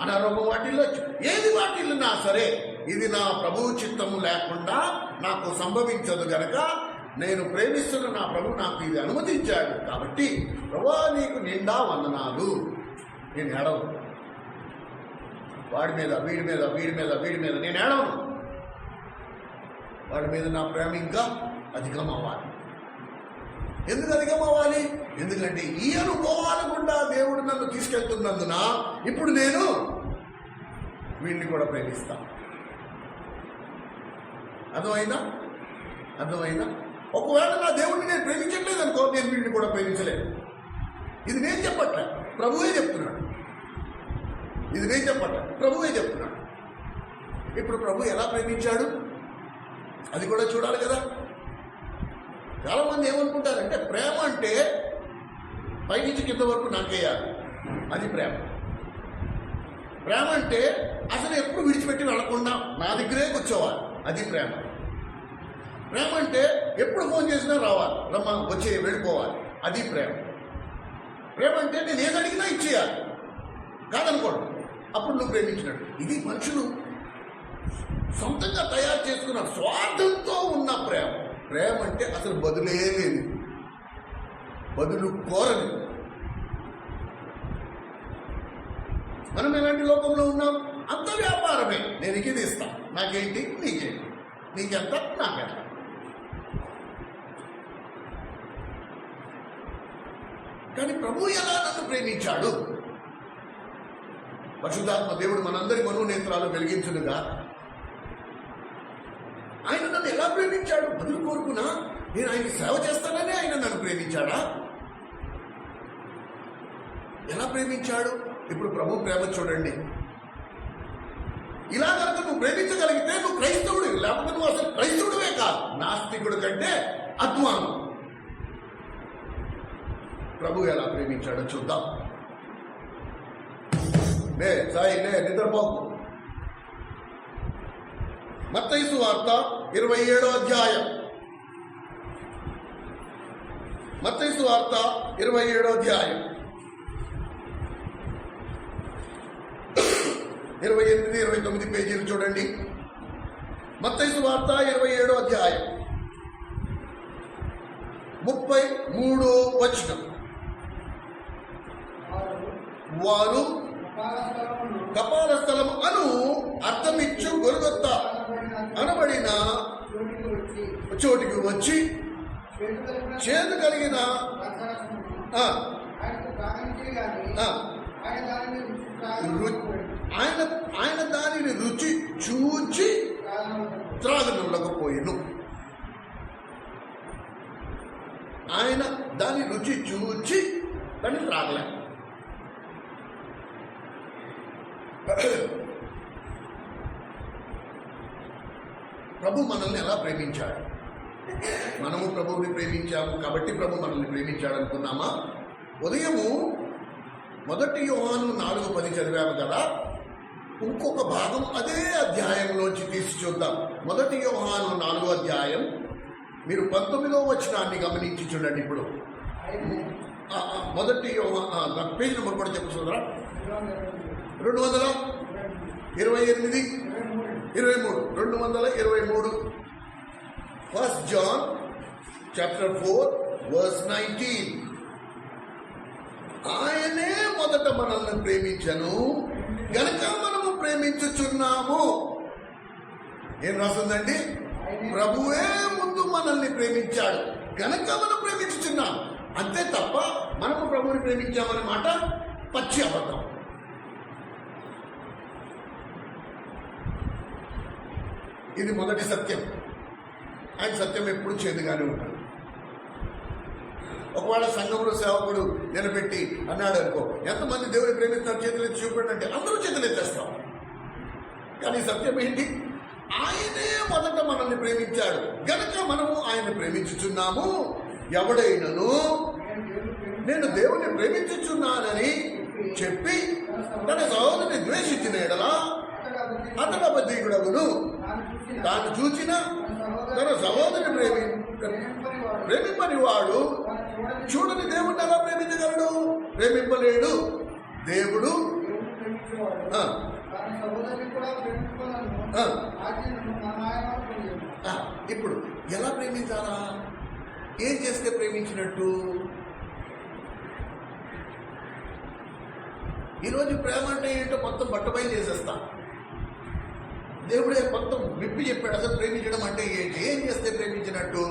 అనారోగ్యం వాటిల్లొచ్చు, ఏది వాటిల్లినా సరే ఇది నా ప్రభువు చిత్తము లేకుండా నాకు సంభవించదు గనక నేను ప్రేమిస్తున్న నా ప్రభు నాకు ఇది అనుమతించాడు. కాబట్టి ప్రభువా నీకు నిండా వందనాలు. నేను ఏడవను వాడి మీద, వీడి మీద, వీడి మీద, వీడి మీద నేను ఏడవను. వాడి మీద నా ప్రేమ ఇంకా అధికం అవ్వాలి. ఎందుకు అధికం అవ్వాలి? ఎందుకంటే ఈ అనుభవాల గుండా దేవుడు నన్ను తీసుకెళ్తున్నందున ఇప్పుడు నేను వీడిని కూడా ప్రేమిస్తాను. అర్థమైందా? అర్థమైందా? ఒకవేళ నా దేవుడిని నేను ప్రేమించట్లేదు అనుకో, నేను వీడిని కూడా ప్రేమించలేదు. ఇది నేను చెప్పట్లే, ప్రభువే చెప్తున్నాడు. ఇది నేను చెప్పట్లే, ప్రభువే చెప్తున్నాడు. ఇప్పుడు ప్రభు ఎలా ప్రేమించాడు అది కూడా చూడాలి కదా. చాలామంది ఏమనుకుంటారంటే ప్రేమ అంటే పైనుంచి కింద వరకు నాకేయాలి, అది ప్రేమ. ప్రేమ అంటే అసలు ఎప్పుడు విడిచిపెట్టి వెళ్లకుండా నా దగ్గరే కూర్చోవాలి, అది ప్రేమ. ప్రేమ అంటే ఎప్పుడు ఫోన్ చేసినా రావాలి, రమ్మ వచ్చి వెళ్ళిపోవాలి, అది ప్రేమ. ప్రేమ అంటే నేను ఏది అడిగినా ఇచ్చేయాలి, కాదనుకోండి, అప్పుడు నువ్వు ప్రేమించినట్టు. ఇది మనుషులు సొంతంగా తయారు చేసుకున్న స్వార్థంతో ఉన్న ప్రేమ. ప్రేమ అంటే అసలు బదులే లేదు, బదులు కోరని. మనం ఎలాంటి లోకంలో ఉన్నాం? అంత వ్యాపారమే. నేను ఇది ఇస్తా, నాకేంటి, నీకేంటి, నీకెంత, నాకెంత. కానీ ప్రభు ఎలా నన్ను ప్రేమించాడు? పరిశుద్ధాత్మ దేవుడు మనందరి మనోనేత్రాలు వెలిగించునుగా. ఆయన నన్ను ఎలా ప్రేమించాడు? బదులు కోరుకున్నా నేను ఆయనకి సేవ చేస్తానని ఆయన నన్ను ప్రేమించాడా? ఎలా ప్రేమించాడు? ఇప్పుడు ప్రభు ప్రేమ చూడండి. ఇలా కనుక నువ్వు ప్రేమించగలిగితే నువ్వు క్రైస్తవుడు, లేకపోతే నువ్వు అసలు క్రైస్తవుడివే కాదు, నాస్తికుడు కంటే అధ్వానం. ప్రభు ఎలా ప్రేమించాడో చూద్దాం. నిద్రపోకు. మత్తయి సువార్త 27వ అధ్యాయం. మత్తయి సువార్త 27వ అధ్యాయం 28, 29 పేజీలు చూడండి. మత్తయి సువార్త 27వ అధ్యాయం 33వ వచనం. వారు కపాల స్థలం అను అర్థమిచ్చు గొల్గొత్తా అనబడిన చోటికి వచ్చి చేదు కలిగిన ఆయన దానిని రుచి చూచి త్రాగనుండకపోయిను. ఆయన దాని రుచి చూచి దాన్ని త్రాగలే. ప్రభు మనల్ని ఎలా ప్రేమించాడు? మనము ప్రభువుని ప్రేమించాము కాబట్టి ప్రభు మనల్ని ప్రేమించాడు అనుకున్నామా? ఉదయము 1 యోహాను 4:10 చదివాము కదా, ఇంకొక భాగం అదే అధ్యాయంలోంచి తీసి చూద్దాం. 1 యోహాను 4వ అధ్యాయం, మీరు 19వ వచనాన్ని గమనించి చూడండి. ఇప్పుడు 1 యోహాను పేజ్ నెంబర్ కూడా చెప్పు చూడరా. 228 23 223 1 John chapter 4 verse 19. ఆయనే మొదట మనల్ని ప్రేమించను గనక మనము ప్రేమించుచున్నాము. ఏం రాస్తుందండి? ప్రభువే ముందు మనల్ని ప్రేమించాడు గనక మనం ప్రేమించుచున్నాం. అంతే తప్ప మనము ప్రభువుని ప్రేమించామనే మాట పచ్చి అబద్ధం. ఇది మొదటి సత్యం. ఆయన సత్యం ఎప్పుడు చేదుగానే ఉంటాడు. ఒకవేళ సంఘంలో సేవకుడు నిలబెట్టి అన్నాడు అనుకో, ఎంతమంది దేవుని ప్రేమిస్తారు చేతులు ఎత్తి చూపెట్టండి అంటే అందరూ చేతులు ఎత్తేస్తాం. కానీ సత్యం ఏంటి? ఆయనే మొదట మనల్ని ప్రేమించాడు గనక మనము ఆయన ప్రేమించుచున్నాము. ఎవడైనను నేను దేవుని ప్రేమించుచున్నానని చెప్పి తన సహోదరుని ద్వేషించిన ఎడలా అతడు అబద్ధీయుడగును. తాను చూచిన తన సహోదరుని ప్రేమింపని వాడు చూడని దేవుడిని ఎలా ప్రేమించగలడు? ప్రేమింపలేడు. దేవుడు ఇప్పుడు ఎలా ప్రేమించాలా? ఏం చేస్తే ప్రేమించినట్టు? ఈరోజు ప్రేమ అంటే ఏంటో మొత్తం బట్టబయలు చేసేస్తా. దేవుడే మొత్తం విప్పి చెప్పాడు అసలు ప్రేమించడం అంటే ఏంటి, ఏం చేస్తే ప్రేమించినట్టు.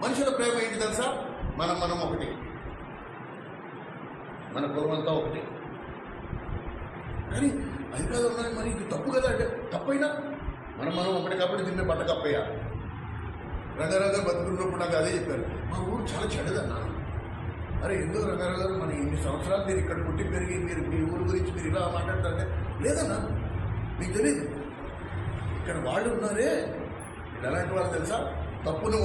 మనుషుల ప్రేమ ఏంటి తెలుసా? మనం ఒకటి, మన కులమంతా ఒకటి. కానీ అది కాదు మరి ఇది తప్పు కదా అంటే తప్పైనా మనం ఒకటి కాబట్టి దీన్ని బట్ట కప్పయ్యా. రంగారావు బతుకున్నప్పుడు నాకు అదే చెప్పారు, మా ఊరు చాలా చెడదన్నా. అరే ఎందుకు రంగారావు గారు, మన ఇన్ని సంవత్సరాలు మీరు ఇక్కడ పుట్టి పెరిగి మీరు మీ ఊరు గురించి మీరు ఇలా మాట్లాడతారంటే, లేదన్నా మీకు తెలియదు ఇక్కడ వాళ్ళు ఉన్నారే ఎలాంటి వాళ్ళు తెలుసా? తప్పుని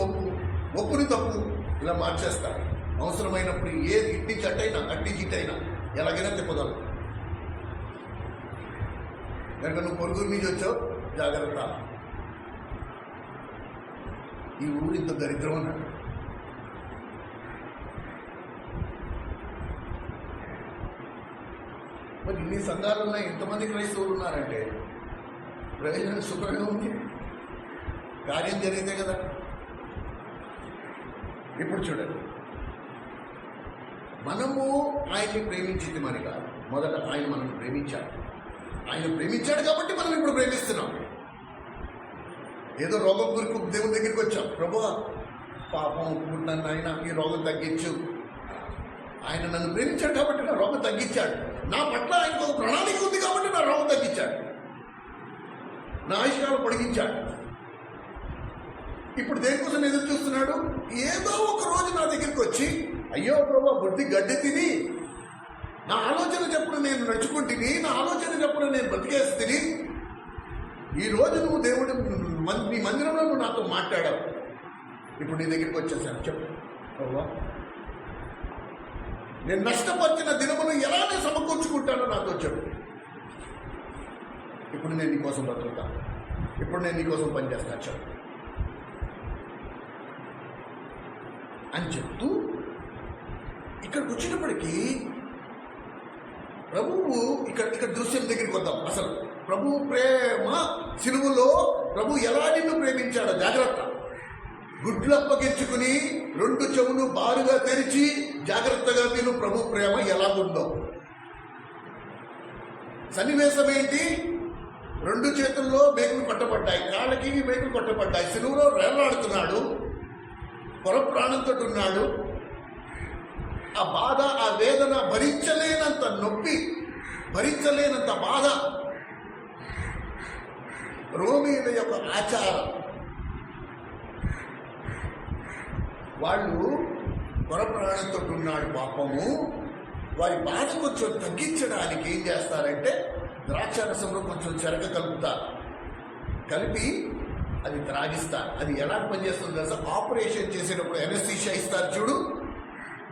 ఒప్పుని తప్పు ఇలా మార్చేస్తారు. అవసరమైనప్పుడు ఏది ఇట్టి చట్టైనా అట్టి చిట్టైనా ఎలాగైనా తిప్పగలరు. కనుక నువ్వు పొరుగురు నుంచి వచ్చావు, జాగ్రత్త. ఈ ఊరు ఇంత దరిద్రం అన్నాడు. మరి ఇన్ని సంఘాలు ఉన్నాయి, ఇంతమంది క్రైస్తవులు ఉన్నారంటే ప్రయోజనం శుభ్రంగా ఉంది, కార్యం జరిగితే కదా. ఇప్పుడు చూడండి, మనము ఆయన్ని ప్రేమించింది మరి కాదు, మొదట ఆయన మనల్ని ప్రేమించాడు. ఆయన ప్రేమించాడు కాబట్టి మనం ఇప్పుడు ప్రేమిస్తున్నాం. ఏదో రోగం గురికి దేవుని దగ్గరికి వచ్చాం, ప్రభువా పాపం నన్ను ఆయన ఈ రోగం తగ్గించు. ఆయన నన్ను ప్రేమించాడు కాబట్టి నా రోగం తగ్గించాడు. నా పట్ల ఆయనకు ఒక ప్రణాళిక ఉంది కాబట్టి నా రోగం తగ్గించాడు, నా ఆయుష్కాలం పొడిగించాడు. ఇప్పుడు దేనికోసం ఎదురు చూస్తున్నాడు? ఏదో ఒక రోజు నా దగ్గరికి వచ్చి, అయ్యో ప్రభా బుద్ధి గడ్డి తిని నా ఆలోచన చెప్పుడు నేను నడుచుకుంటుని, నా ఆలోచన చెప్పుడు నేను బతికేస్తుంది. ఈరోజు నువ్వు దేవుడు నీ మందిరంలో నువ్వు నాతో మాట్లాడావు, ఇప్పుడు నీ దగ్గరికి వచ్చేసాను, చెప్పు ప్రభా నేను నష్టపరిచిన దినమును ఎలా నేను సమకూర్చుకుంటానో నాతో చెప్పు. ఇప్పుడు నేను నీకోసం బతుకుతాను, ఇప్పుడు నేను నీకోసం పనిచేస్తాను చెప్పు అని చెప్తూ ఇక్కడికి వచ్చినప్పటికీ ప్రభువు ఇక్కడ దృశ్యం దగ్గరికి వద్దాం. అసలు ప్రభు ప్రేమ సిలువలో ప్రభు ఎలా నిన్ను ప్రేమించాడో జాగ్రత్త. గుడ్లు అప్పగించుకుని 2 చెవులు బారుగా తెరిచి జాగ్రత్తగా విను ప్రభు ప్రేమ ఎలాగుందో. సన్నివేశం ఏంటి? రెండు చేతుల్లో మేకులు కొట్టబడ్డాయి, కాళ్ళకి మేకులు కొట్టబడ్డాయి, సిలువలో వేలాడుతున్నాడు, పొర ప్రాణంతో ఉన్నాడు. ఆ బాధ, ఆ వేదన, భరించలేనంత నొప్పి, భరించలేనంత బాధ. రోమీయుల యొక్క ఆచారం, వాళ్ళు పొర ప్రాణంతో ఉన్నాడు పాపము, వారి బాధ కొంచెం తగ్గించడానికి ఏం చేస్తారంటే ద్రాక్షారసంలో కొంచెం చెరక కలుపుతారు, కలిపి అది త్రాగిస్తారు. అది ఎలా పనిచేస్తుంది తెలుసా? ఆపరేషన్ చేసేటప్పుడు ఎనస్థీషియా ఇస్తారు చూడు.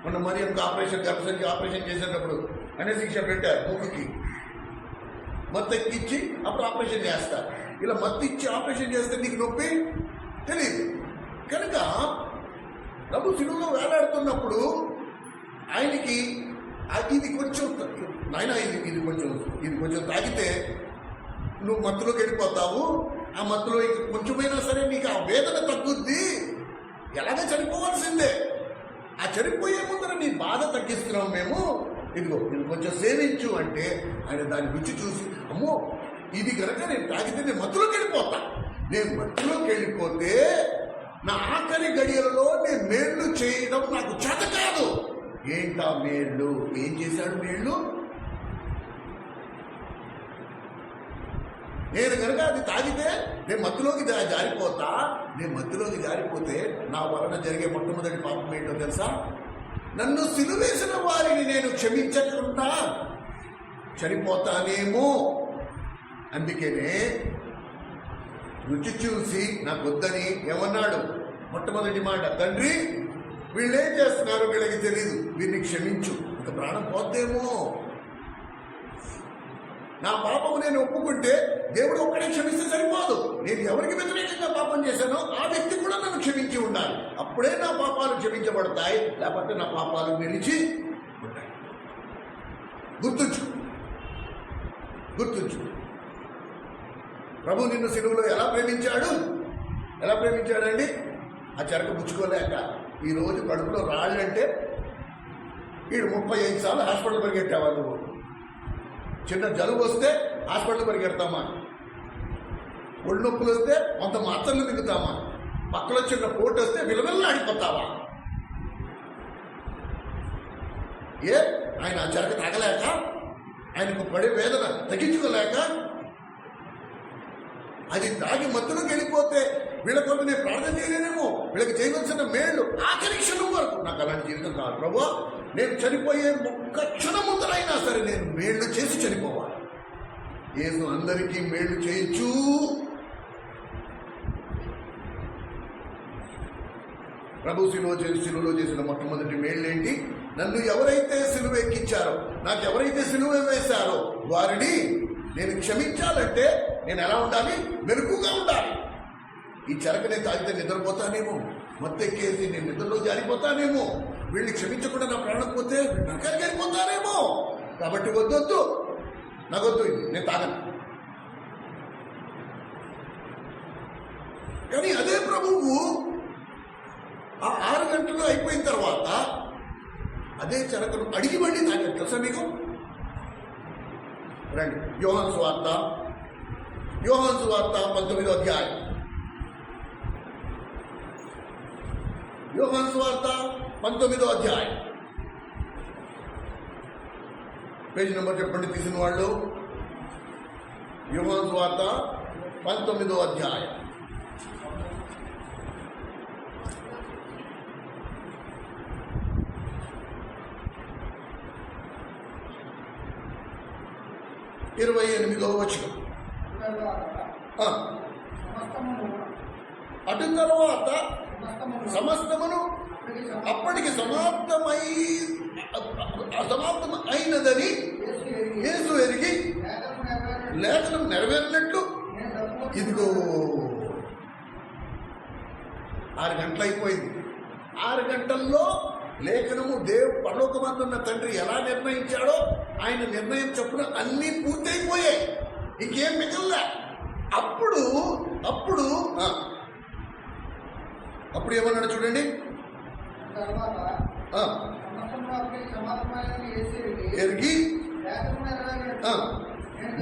మొన్న మరియంకి ఆపరేషన్, గర్భసంచి ఆపరేషన్ చేసేటప్పుడు ఎనస్థీషియా పెట్టారు ముక్కుకి, మత్తు ఎక్కించి అప్పుడు ఆపరేషన్ చేస్తారు. ఇలా మత్తు ఇచ్చి ఆపరేషన్ చేస్తే నీకు నొప్పి తెలియదు కనుక ప్రభు సిలువలో వేలాడుతున్నప్పుడు ఆయనకి ఇది కొంచెం నాయన ఇది కొంచెం తాగితే నువ్వు మత్తులోకి వెళ్ళిపోతావు, ఆ మత్తులో ఇంక కొంచెమైనా సరే నీకు ఆ వేదన తగ్గుద్ది, ఎలాగ చనిపోవాల్సిందే, ఆ చనిపోయే ముందర నీ బాధ తగ్గిస్తున్నాం మేము, ఇదిగో నేను కొంచెం సేవించు అంటే ఆయన దాని రుచి చూసి అమ్మో ఇది కనుక నేను తాగితే నేను మత్తులోకి వెళ్ళిపోతా, నేను మత్తులోకి వెళ్ళిపోతే నా ఆఖరి గడియలలో నేను మేళ్లు చేయడం నాకు చేత కాదు. ఏంటా మేళ్లు? ఏం చేశాడు మేళ్లు? నేను కనుక అది తాగితే నేను మత్తులోకి జారిపోతా, నేను మత్తులోకి జారిపోతే నా వలన జరిగే మొట్టమొదటి పాపం ఏంటో తెలుసా? నన్ను సిలువేసిన వారిని నేను క్షమించకుండా చనిపోతానేమో. అందుకనే రుచి చూసి నాకు వద్దని ఏమన్నాడు? మొట్టమొదటి మాట, తండ్రి వీళ్ళేం చేస్తున్నారు వీళ్ళకి తెలీదు, వీరిని క్షమించు. ఇక ప్రాణం పోద్దేమో. నా పాపము నేను ఒప్పుకుంటే దేవుడు ఒక్కడే క్షమిస్తే సరిపోదు, నేను ఎవరికి వ్యతిరేకంగా పాపం చేశానో ఆ వ్యక్తి కూడా నన్ను క్షమించి ఉండాలి. అప్పుడే నా పాపాలు క్షమించబడతాయి, లేకపోతే నా పాపాలు నిలిచి ఉంటాయి. గుర్తుంచు. ప్రభు నిన్ను సిలువలో ఎలా ప్రేమించాడండి? ఆ చెరకు పుచ్చుకోలేక ఈరోజు కడుపులో రాళ్ళంటే వీడు 35 సార్లు హాస్పిటల్ పరిగెట్టావా నువ్వు? చిన్న జలుబు వస్తే హాస్పిటల్ పరిగెడతామా? ఒళ్ళు నొప్పులు వస్తే కొంత మాత్రలు మిగుతామా? పక్కలో చిన్న పోటు వస్తే విలవిల్లాడిపోతావా? ఆయన ఆ చెరకు తాగలేక, ఆయనకు పడే వేదన తగ్గించుకోలేక, అది తాగి మత్తులోకి వెళ్ళిపోతే వీళ్ళ కొరకు నేను ప్రార్థన చేయలేనేమో, వీళ్ళకి చేయవలసిన మేళ్ళు ఆఖరి క్షణం వరకు నాకు అలాంటి జీవితం కాదు ప్రభు. నేను చనిపోయే ఒక్క క్షణం ముందరైనా సరే నేను మేళ్లు చేసి చనిపోవాలి. యేసు అందరికీ మేళ్లు చేయొచ్చు. ప్రభు సిలువలో చేసిన మొట్టమొదటి మేళ్ళేంటి? నన్ను ఎవరైతే సిలువ ఎక్కించారో, నాకు ఎవరైతే సిలువ వేశారో వారిని నేను క్షమించాలంటే నేను ఎలా ఉండాలి? మెరుకుగా ఉండాలి. ఈ చెరకనే తాగితే నిద్రపోతానేమో, మత్తెక్కేసి నేను నిద్రలో జారిపోతానేమో, వీళ్ళని క్షమించకుండా నా ప్రాణం పోతే నరకానికి వెళ్ళిపోతానేమో. కాబట్టి వద్దొద్దు, నాకొద్దు, నేను తాగను. కానీ అదే ప్రభువు ఆ 6 గంటలు అయిపోయిన తర్వాత అదే చెరకను అడిగి మళ్ళీ తాగాడు. తెలుసా మీకు? రండి, యోహాను సువార్త 19వ అధ్యాయం. యోహాను సువార్త 19వ అధ్యాయం. పేజ్ నెంబర్ చెప్పండి తీసిన వాళ్ళు. యోహాను సువార్త 19వ అధ్యాయం. ఇరవై 28వ వచనం. అటు తర్వాత సమస్తమును అప్పటికి సమాప్తం అయినదని యేసు ఎరిగి లేఖనం నెరవేరినట్లు ఇదిగో 6 గంటలు అయిపోయింది. 6 గంటల్లో లేఖనము పరలోకమందున్న తండ్రి ఎలా నిర్ణయించాడో ఆయన నిర్ణయం చొప్పున అన్నీ పూర్తయిపోయాయి, ఇంకేం మిగల్లా. అప్పుడు ఏమన్నాడు చూడండి. ఎరిగి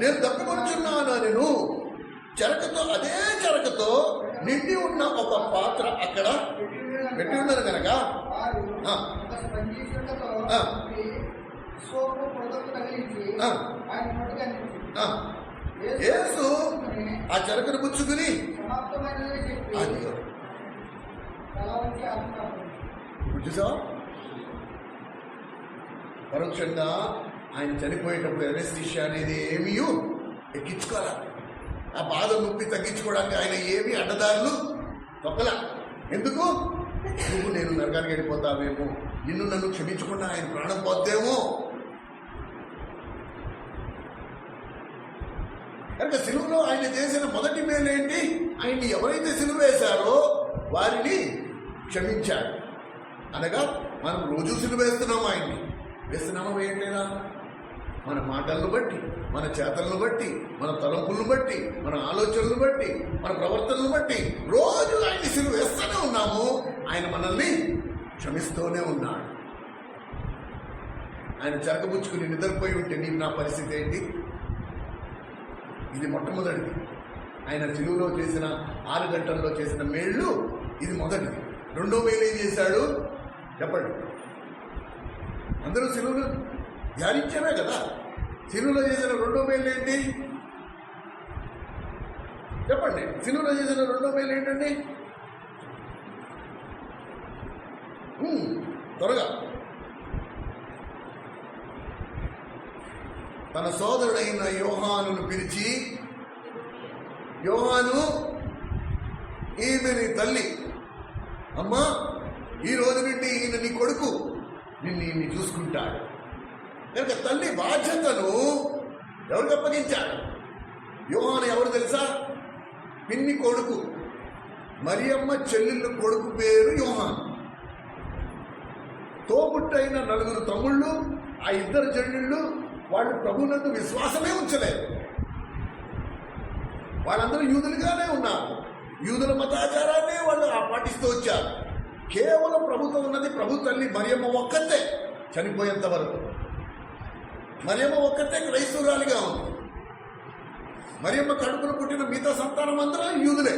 నేను తప్పికొచ్చున్నాను, నేను చెరకతో, అదే చెరకతో నిండి ఉన్న ఒక పాత్ర అక్కడ పెట్టి ఉన్నది కనుక యేసు ఆ చెరకను పుచ్చుకుని చూసావా, పరోక్షంగా ఆయన చనిపోయేటప్పుడు ఎనస్థీషియా అనేది ఏమీ ఎక్కించుకోరా. ఆ బాధ నొప్పి తగ్గించుకోవడానికి ఆయన ఏమీ అడ్డదారులు తొక్కల. ఎందుకు? నువ్వు నేను నరకానికి వెళ్ళిపోతావేమో, నిన్ను నన్ను క్షమించకుండా ఆయన ప్రాణం పోద్దేమో. కనుక సిలువలో ఆయన చేసిన మొదటి మేలు ఏంటి? ఆయన్ని ఎవరైతే సిలువ వేశారో వారిని క్షమించాడు. అనగా మనం రోజు సిలువ వేస్తున్నాము, ఆయన్ని వేస్తున్నామా వేయట్లేదా? మన మాటలను బట్టి, మన చేతలను బట్టి, మన తలంపులను బట్టి, మన ఆలోచనలను బట్టి, మన ప్రవర్తనను బట్టి రోజు ఆయన్ని సిలువ వేస్తూనే ఉన్నాము. ఆయన మనల్ని క్షమిస్తూనే ఉన్నాడు. ఆయన చెరకబుచ్చుకుని నిద్రపోయి ఉంటే నీకు నా పరిస్థితి ఏంటి? ఇది మొట్టమొదటిది. ఆయన సిలువలో చేసిన 6 గంటల్లో చేసిన మేళ్ళు ఇది మొదటిది. రెండో మేలు ఏం చేశాడు చెప్పండి? అందరూ సిలువను ధ్యానించామే కదా. సిలువలో చేసిన రెండో మేలు ఏంటి చెప్పండి? సిలువలో చేసిన రెండో మేలు ఏంటండి? త్వరగా. తన సోదరుడైన యోహానును పిలిచి, యోహాను ఈమె నీ తల్లి, అమ్మా ఈ రోజు నుండి ఈయన నీ కొడుకు, నిన్ను చూసుకుంటాడు. కనుక తల్లి బాధ్యతను ఎవరికి అప్పగించాడు? యోహాను ఎవరు తెలుసా? పిన్ని కొడుకు, మరియమ్మ చెల్లెళ్ళు కొడుకు పేరు యోహాను. తోబుట్టైన 4 తమ్ముళ్ళు, ఆ 2 చెల్లెళ్ళు వాళ్ళు ప్రభువునందు విశ్వాసమే ఉంచలేదు. వాళ్ళందరూ యూదులుగానే ఉన్నారు. యూదుల మతాచారాన్నే వాళ్ళు పాటిస్తూ వచ్చారు. కేవలం ప్రభుత్వం ఉన్నది ప్రభు తల్లి మరియమ్మ ఒక్కతే. చనిపోయేంత వరకు మరియమ్మ ఒక్కతే క్రైస్తవురాలిగా ఉంది. మరియమ్మ కడుపున పుట్టిన మిగతా సంతానం అందరూ యూదులే,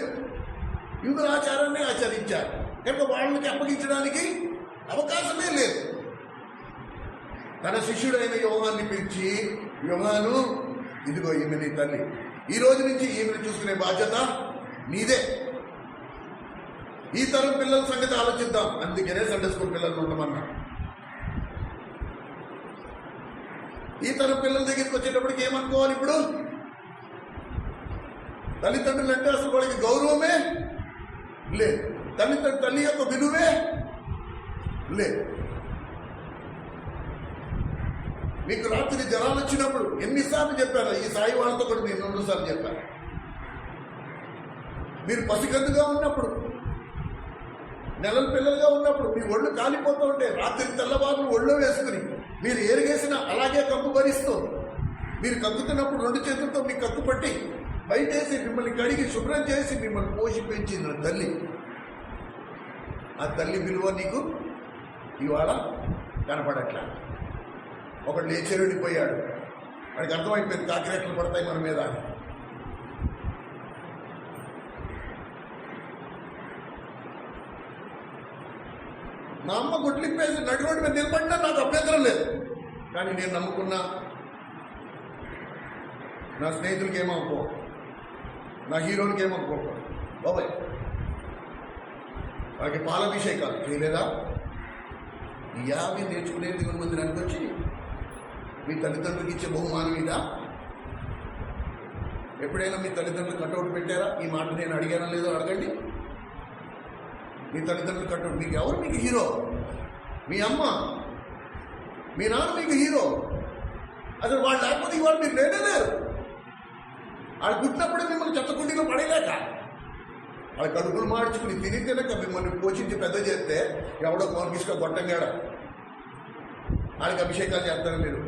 యూదుల ఆచారాన్ని ఆచరించారు. కనుక వాళ్ళకి అప్పగించడానికి అవకాశమే లేదు. తన శిష్యుడైన యోహాన్ని పిలిచి, యోహాను ఇదిగో ఈమె నీ తల్లి, ఈ రోజు నుంచి ఈమెను చూసుకునే బాధ్యత నీదే. ఈ తరం పిల్లల సంగతి ఆలోచిద్దాం. అందుకనే సండే స్కూల్ పిల్లలు ఉండమన్నా. ఈ తరం పిల్లల దగ్గరికి వచ్చేటప్పటికి ఏమనుకోవాలి? ఇప్పుడు తల్లిదండ్రులు అంటే అసలు వాళ్ళకి గౌరవమే లేదు, తల్లి యొక్క విలువే లేదు. మీకు రాత్రి జ్వరాలు వచ్చినప్పుడు ఎన్నిసార్లు చెప్పాను? ఈ సాయి వాళ్ళతో కూడా నేను 2 సార్లు చెప్పాను. మీరు పసిగందుగా ఉన్నప్పుడు, నెలల పిల్లలుగా ఉన్నప్పుడు మీ ఒళ్ళు కాలిపోతూ ఉంటే రాత్రి తెల్లవారులు ఒళ్ళో వేసుకుని మీరు ఏరిగేసిన అలాగే కక్కు భరిస్తూ, మీరు కక్కుతున్నప్పుడు 2 చేతులతో మీ కక్కు పట్టి బయటేసి మిమ్మల్ని కడిగి శుభ్రం చేసి మిమ్మల్ని పోషి పెంచిన తల్లి, ఆ తల్లి విలువ నీకు ఇవాళ కనపడట్లా. ఒకడు లేచెరుడిపోయాడు, వాడికి అర్థమైపోయింది కాకిరెట్లు పడతాయి మన మీద. నా అమ్మ గుడ్లిప్పేసి నడి రోడ్డు మీద నిలబడినా నాకు అభ్యంతరం లేదు. కానీ నేను నమ్ముకున్నా నా స్నేహితులకి ఏమనుకో, నా హీరోలకి ఏమనుకో బాబాయ్, వాడికి పాలాభిషేకాలు చేయలేదా? ఈ 50 నేర్చుకునేది కొంతమంది అనుకొచ్చి మీ తల్లిదండ్రులకి ఇచ్చే బహుమానం మీద ఎప్పుడైనా మీ తల్లిదండ్రులు కట్అవుట్ పెట్టారా? ఈ మాట నేను అడిగానా లేదో అడగండి. మీ తల్లిదండ్రులు కట్అవుట్, మీకు ఎవరు మీకు హీరో? మీ అమ్మ, మీ నాన్న మీకు హీరో. అసలు వాళ్ళు లేకపోతే ఇవాళ మీరు లేనేలేరు. వాళ్ళు పుట్టినప్పుడే మిమ్మల్ని చెత్తకుండీలో పడేలేక వాళ్ళ కడుపులు మార్చుకుని తిని తినక మిమ్మల్ని పోషించి పెద్ద చేస్తే ఎవడో కోరికిసుక గొట్టంగాడ వాళ్ళకి అభిషేకాలు చేస్తారు మీరు.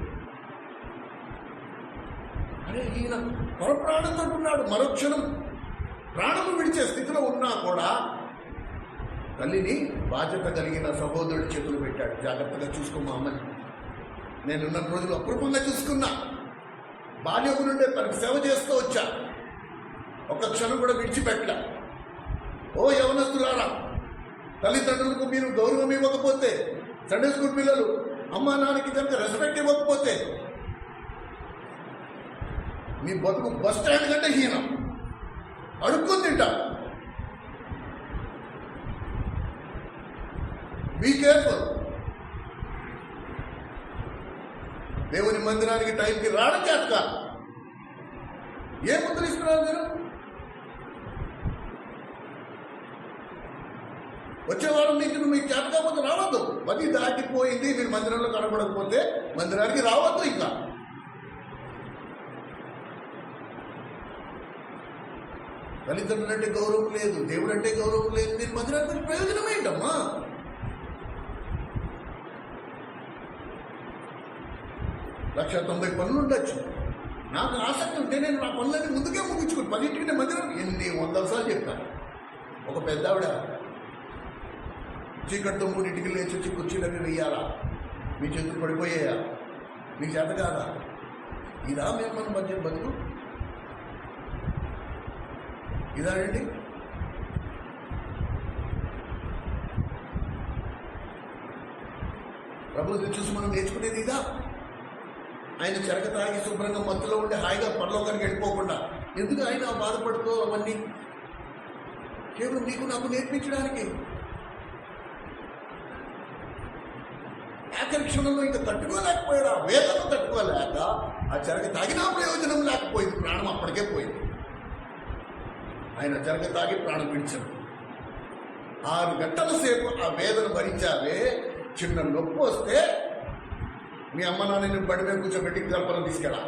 అరే ఈయన ప్రాణంతో ఉన్నాడు, మరోక్షణం ప్రాణము విడిచే స్థితిలో ఉన్నా కూడా తల్లిని బాధ్యత కలిగిన సహోదరుడి చేతులు పెట్టాడు. జాగ్రత్తగా చూసుకోమా అమ్మని. నేనున్న రోజులు అపూర్వంగా చూసుకున్నా. బాల్యం నుండే తనకు సేవ చేస్తూ వచ్చా. ఒక్క క్షణం కూడా విడిచిపెట్టలే. ఓ యవనస్తులారా, తల్లిదండ్రులకు మీరు గౌరవం ఇవ్వకపోతే, సండే స్కూల్ పిల్లలు అమ్మా నాన్నకి కనుక రెస్పెక్ట్ ఇవ్వకపోతే మీ బతుకు బస్ స్టాండ్ కంటే హీనం. అడుక్కొని తింటా. Be careful. దేవుని మందిరానికి టైంకి రావడం చేత ఏ ముద్ర ఇస్తున్నారు మీరు? వచ్చేవారం మీకు చేత కాకపోతే రావద్దు. 10 దాటిపోయింది, మీరు మందిరంలో కనబడకపోతే మందిరానికి రావద్దు. ఇంకా తల్లిదండ్రులు అంటే గౌరవం లేదు, దేవుడు అంటే గౌరవం లేదు, మీరు మందిరానికి ప్రయోజనం ఏంటమ్మా? లక్ష 90 పనులు ఉండొచ్చు. నాకు ఆసక్తి ఉంటే నేను నా పనులన్నీ ముందుకే ముగించుకుని 10ంటికి నేను మందిరం ఎన్ని 100 సార్లు చెప్పాను. ఒక పెద్ద ఆవిడ చీకటితో 3ంటికి లేచి వచ్చి కుర్చీలన్నీ వెయ్యాలా? మీ చేతులు పడిపోయాయా? మీకు చేత కాదా? ఇదా మేము మన మధ్య బతుకు? ఇదా అండి? ప్రభుత్వం చూసి మనం నేర్చుకునేది ఇదా? ఆయన చెరక తాగి శుభ్రంగా మత్తులో ఉండి హాయిగా పరలోకానికి వెళ్ళిపోకుండా ఎందుకు ఆయన బాధపడుతూ అవన్నీ కేవలం నీకు నాకు నేర్పించడానికి? ఆఖరి క్షణంలో ఇంకా తట్టుకోలేకపోయాడు. ఆ వేదన తట్టుకోలేక ఆ చెరక తాగినా ప్రయోజనం లేకపోయింది, ప్రాణం అప్పటికే పోయింది. ఆయన చెరక తాగి ప్రాణం విడిచాడు. 6 గంటల సేపు ఆ వేదన భరించావే. చిన్న నొప్పి వస్తే మీ అమ్మ నాన్న బండి మీద కూర్చోబెట్టి గర్భం తీసుకెళ్ళా.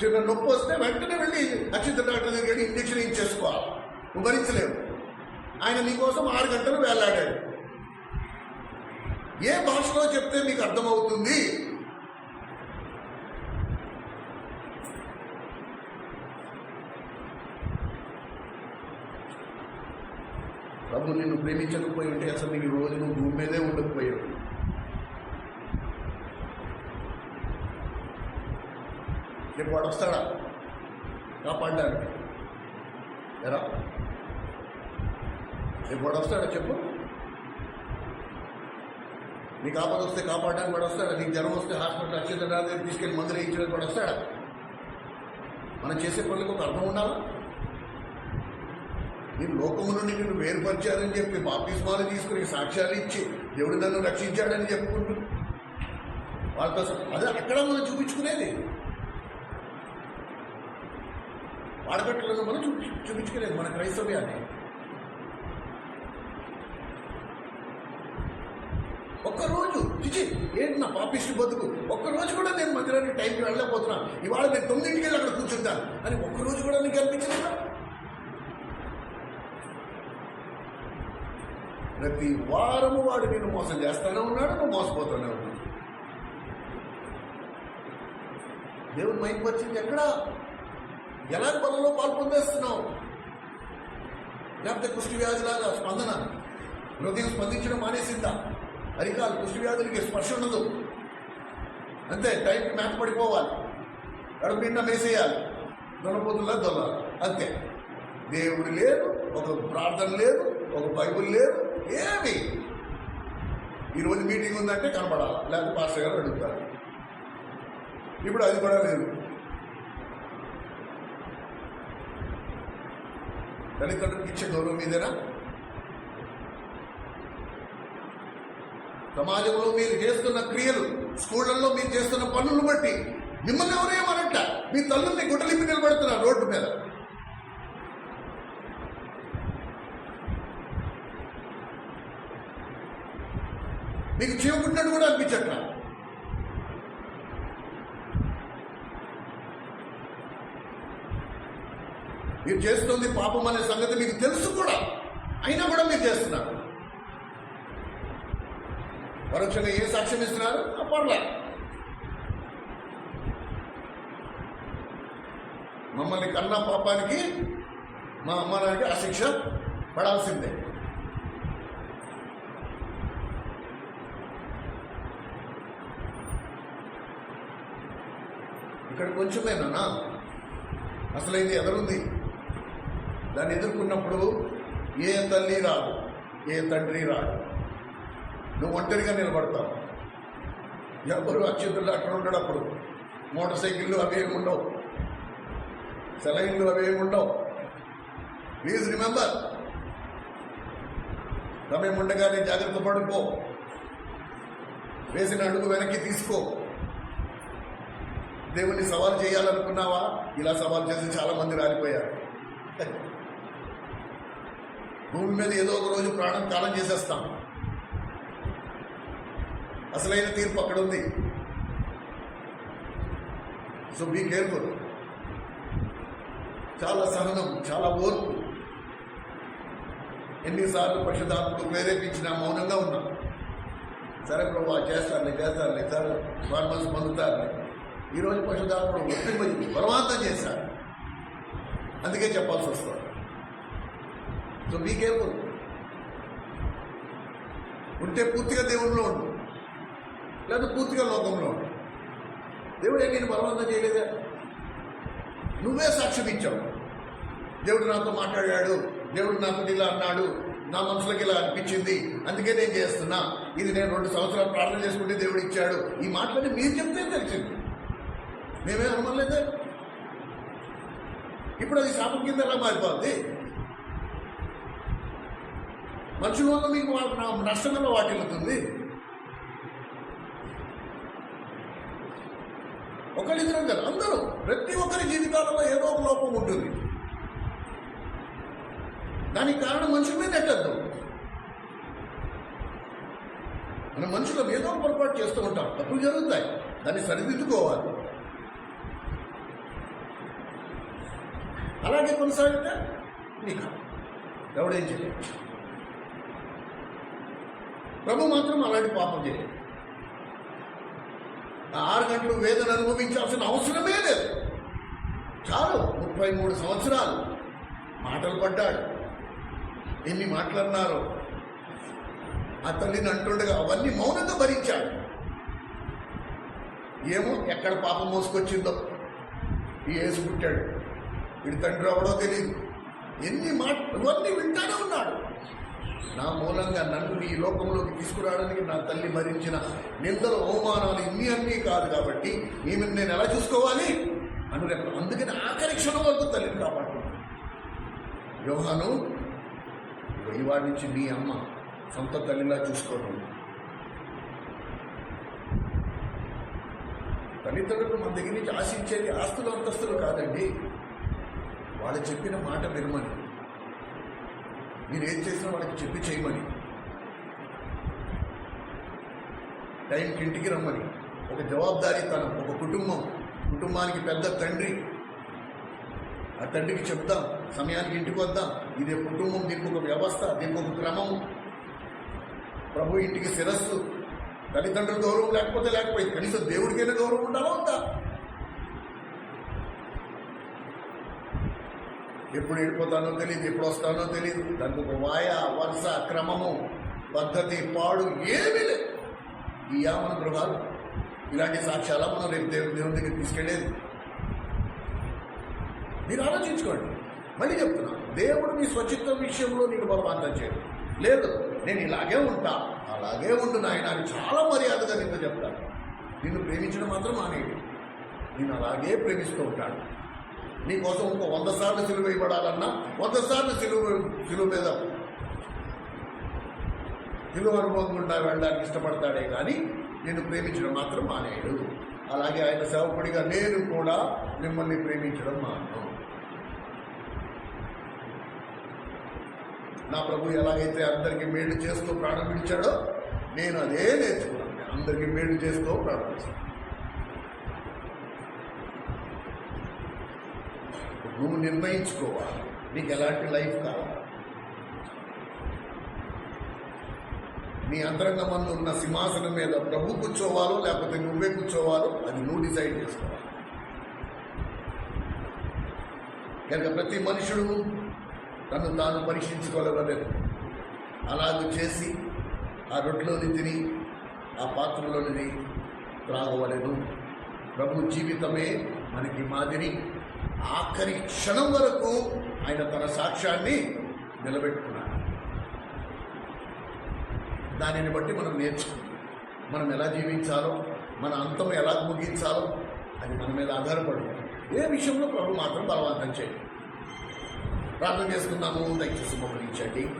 చిన్న నొప్పి వస్తే వెంటనే వెళ్ళి అక్షిత డాక్టర్ దగ్గరికి వెళ్ళి ఇంజక్షన్ ఇచ్చేసుకోవాలి. నువ్వు భరించలేవు. ఆయన నీకోసం 6 గంటలు వేలాడాడు. ఏ భాషలో చెప్తే మీకు అర్థమవుతుంది? ప్రభు నిన్ను ప్రేమించకపోయి ఉంటే అసలు నీకు రోజు నువ్వు భూమి మీదే ఉండకపోయావు. రేపు వాడు వస్తాడా కాపాడడానికి? ఎరా రేపు వాడు వస్తాడా చెప్పు? నీకు ఆపద వస్తే కాపాడడానికి వాడు వస్తాడా? నీకు జ్వరం వస్తే హాస్పిటల్ అక్షిత దగ్గర తీసుకెళ్ళి మందులు ఇచ్చడానికి వాడు వస్తాడా? మనం చేసే పనులకు ఒక అర్థం ఉండాలా? మీరు లోకము నుండి నిన్ను వేరుపరిచారని చెప్పి బాప్తిస్మాలు తీసుకుని సాక్ష్యాలు ఇచ్చి దేవుడు నన్ను రక్షించాడని చెప్పుకుంటూ వాళ్ళతో అదే అక్కడ మనం చూపించుకునేది. వాడకట్లను మనం చూపించుకునేది మన క్రైస్తవ్యాన్ని. ఒక్కరోజు చిచి ఏంటి నా పాపిష్టి బతుకు, ఒక్కరోజు కూడా నేను మందిరానికి టైంకి వెళ్ళలేకపోతున్నా, ఇవాళ నేను 9ంటికి వెళ్ళి అక్కడ కూర్చుంటాను అని ఒక్కరోజు కూడా నీకు అనిపించలేదా? ప్రతి వారము వాడు నేను మోసం చేస్తానే ఉన్నాడు, నువ్వు మోసపోతూనే ఉన్నాడు. దేవుడు మైంపరిచింది ఎక్కడా? ఎలాగ పనుల్లో పాల్పొందేస్తున్నావు? లేకపోతే కుష్టి వ్యాధిలాగా స్పందన, హృదయం స్పందించడం మానేసిందా? అరికాలు కుష్టి వ్యాధులకి స్పర్శ ఉండదు. అంతే, టైంకి మేత పడిపోవాలి, కడుపు నిండా మేసేయాలి, దొనపోతుల్లా దొల్లాలి, అంతే. దేవుడు లేదు, ఒక ప్రార్థన లేదు, ఒక బైబుల్ లేదు, ఏమి. ఈరోజు మీటింగ్ ఉందంటే కనపడాలి, లేకపోతే పాస్టర్ గారు అడుగుతారు. ఇప్పుడు అది కూడా లేదు. తల్లిదండ్రులకు ఇచ్చే గౌరవం మీదేనా? సమాజంలో మీరు చేస్తున్న క్రియలు, స్కూళ్ళల్లో మీరు చేస్తున్న పనులను బట్టి మిమ్మల్ని ఎవరేమనట్ల, మీ తల్లుల్ని గుట్టలిప్పి నిలబడుతున్నారు రోడ్డు మీద. మీకు చీవకుట్టినట్టు కూడా అనిపించట్లా. మీరు చేస్తుంది పాపం అనే సంగతి మీకు తెలుసు కూడా, అయినా కూడా మీరు చేస్తున్నారు. పరోక్షంగా ఏ సాక్ష్యం ఇస్తున్నారు? పర్లే, మమ్మల్ని కన్నా పాపానికి మా అమ్మ నాన్నకి ఆ శిక్ష పడాల్సిందే. ఇక్కడ కొంచెమేనా? అసలైతే ఎదురుంది. దాన్ని ఎదుర్కొన్నప్పుడు ఏ తల్లి రాదు, ఏ తండ్రి రాదు. నువ్వు ఒంటరిగా నిలబడతావు. ఎవరు అక్షంతులు అక్కడ ఉండడు. అప్పుడు మోటార్ సైకిళ్ళు అవేమి ఉండవు, సెలైన్లు అవేమి ఉండవు. ప్లీజ్ రిమెంబర్, సమయం ఉండగానే జాగ్రత్త పడుకో, వేసిన అడుగు వెనక్కి తీసుకో. దేవుణ్ణి సవాల్ చేయాలనుకున్నావా? ఇలా సవాల్ చేసి చాలా మంది రాలిపోయారు. భూమి మీద ఏదో ఒక రోజు ప్రాణం కాలం చేసేస్తాం. అసలైన తీర్పు అక్కడ ఉంది. So be careful. చాలా సహనం, చాలా ఓర్పు. ఎన్నిసార్లు పరిశుద్ధాత్మకు ప్రేరేపించినా మౌనంగా ఉన్నాం. సరే ప్రభు చేస్తారులే సరే ఫార్మల్స్ పొందుతారులే. ఈరోజు పరిశుద్ధాత్మను ఒప్పించి బలవంతం చేశారు. అందుకే చెప్పాల్సి వస్తుంది. So be careful. ఉంటే పూర్తిగా దేవుడిలో ఉండు, లేదా పూర్తిగా లోకంలో ఉండు. దేవుడే నేను బలవంతం చేయలేదా? నువ్వే సాక్ష్యం ఇచ్చావు. దేవుడు నాతో మాట్లాడాడు, దేవుడు నాతో ఇలా అన్నాడు, నా మనసులోకి ఇలా అనిపించింది, అందుకే నేను చేస్తున్నా. ఇది నేను 2 సంవత్సరాలు ప్రార్థన చేసుకుంటే దేవుడు ఇచ్చాడు. ఈ మాటలని మీరు చెప్తే తెలిసింది, మేమే అనుకోలేదే. ఇప్పుడు అది శాపం కింద ఎలా మారిపోద్ది? మనుషుల వల్ల మీకు నష్టంగా వాటిల్లుతుంది. ఒకళ్ళిద్దరం కదా, అందరూ, ప్రతి ఒక్కరి జీవితాలలో ఏదో ఒక లోపం ఉంటుంది. దానికి కారణం మనుషుల మీద నెట్టద్దు. మనం మనుషులు ఏదో ఒక పొరపాటు చేస్తూ ఉంటాం, తప్పులు జరుగుతాయి, దాన్ని సరిదిద్దుకోవాలి. అలాగే కొనసాగితే నీకు ఎవడేం చేయలేదు. ప్రభు మాత్రం అలాంటి పాపం చేయలేదు. 6 గంటలు వేదన అనుభవించాల్సిన అవసరమే లేదు. చాలు. 33 సంవత్సరాలు మాటలు పడ్డాడు. ఎన్ని మాటలన్నారో. ఆ తల్లిని అంటుండగా అవన్నీ మౌనంగా భరించాడు. ఏమో ఎక్కడ పాపం మోసుకొచ్చిందో. ఈ యేసు పుట్టాడు, వీడి తండ్రి అవడో తెలియదు. ఎన్ని మాటలు ఇవన్నీ వింటానే ఉన్నాడు. నా మూలంగా నన్ను ఈ లోకంలోకి తీసుకురావడానికి నా తల్లి భరించిన నిందలు, అవమానాలు ఇన్ని అన్నీ కాదు కాబట్టి ఈమెను నేను ఎలా చూసుకోవాలి అని రేపు. అందుకని ఆఖరి క్షణం వరకు తల్లిని కాపాడుతున్నాను. యోహాను, ఇవాడి నుంచి నీ అమ్మ సొంత తల్లిలా చూసుకోవడం. తల్లిదండ్రులు మన దగ్గర నుంచి ఆశించేది ఆస్తులు అంతస్తులు కాదండి, వాళ్ళు చెప్పిన మాట వినమని, మీరు ఏం చేసినా వాళ్ళకి చెప్పి చేయమని, టైంకి ఇంటికి రమ్మని. ఒక జవాబుదారీతనం. ఒక కుటుంబానికి పెద్ద తండ్రి. ఆ తండ్రికి చెప్తాం, సమయానికి ఇంటికి వద్దాం. ఇదే కుటుంబం, దీనికి ఒక వ్యవస్థ, దీనికి ఒక క్రమము. ప్రభు ఇంటికి శిరస్సు. తల్లిదండ్రుల గౌరవం లేకపోతే కనీసం దేవుడికైనా గౌరవం ఉండాలా ఉందా? ఎప్పుడు వెళ్ళిపోతానో తెలియదు, ఎప్పుడు వస్తానో తెలియదు. దానికి ఒక వరుస, క్రమము, పద్ధతి, పాడు ఏమీ లేదు. ఈ యావన గృహాలు ఇలాంటి సాక్ష్యాల మనం రేపు దేవుని దగ్గర తీసుకెళ్ళేది. మీరు ఆలోచించుకోండి. మళ్ళీ చెప్తున్నా, దేవుడు మీ స్వచిత్తం విషయంలో నీకు బలవంతం చేయడు. లేదు, నేను ఇలాగే ఉంటా, అలాగే ఉండు నాయన అని చాలా మర్యాదగా నీకు చెప్తాను. నిన్ను ప్రేమించడం మాత్రం మానేడు. నేను అలాగే ప్రేమిస్తూ ఉంటాను. నీకోసం ఇంకో 100 సార్లు సిలువ వేయబడాలన్నా 100 సార్లు సిలువ మీద సిలువ అనుభవం గుండా వెళ్ళడానికి ఇష్టపడతాడే కానీ నేను ప్రేమించడం మాత్రం మానేడు. అలాగే ఆయన సేవకుడిగా నేను కూడా మిమ్మల్ని ప్రేమించడం మాను. నా ప్రభు ఎలాగైతే అందరికీ మేలు చేస్తూ ప్రాణం విడిచాడో నేను అదే నేర్చుకున్నాను. అందరికీ మేలు చేస్తూ ప్రారంభిస్తాను. నువ్వు నిర్ణయించుకోవాలి నీకు ఎలాంటి లైఫ్ కావాలి. నీ అంతరంగమందు ఉన్న సింహాసనం మీద ప్రభు కూర్చోవాలో లేకపోతే నువ్వే కూర్చోవాలో అది నువ్వు డిసైడ్ చేసుకోవాలి. కనుక ప్రతి మనుషుడు తను తాను పరీక్షించుకోలేవలేదు. అలాగ చేసి ఆ రొట్టెలోని తిని ఆ పాత్రలోని త్రాగవలెను. ప్రభు జీవితమే మనకి మాదిరి. ఆఖరి క్షణం వరకు ఆయన తన సాక్ష్యాన్ని నిలబెట్టుకున్నాడు. దానిని బట్టి మనం నేర్చుకుంటాం. మనం ఎలా జీవించాలో, మన అంతం ఎలా ముగించాలో అది మన మీద ఆధారపడి ఏ విషయంలో ప్రభు మాత్రం బలవంతం చేయండి. ప్రార్థన చేసుకుందాము. దయచేసి మమ్మల్ని ఇచ్చండి.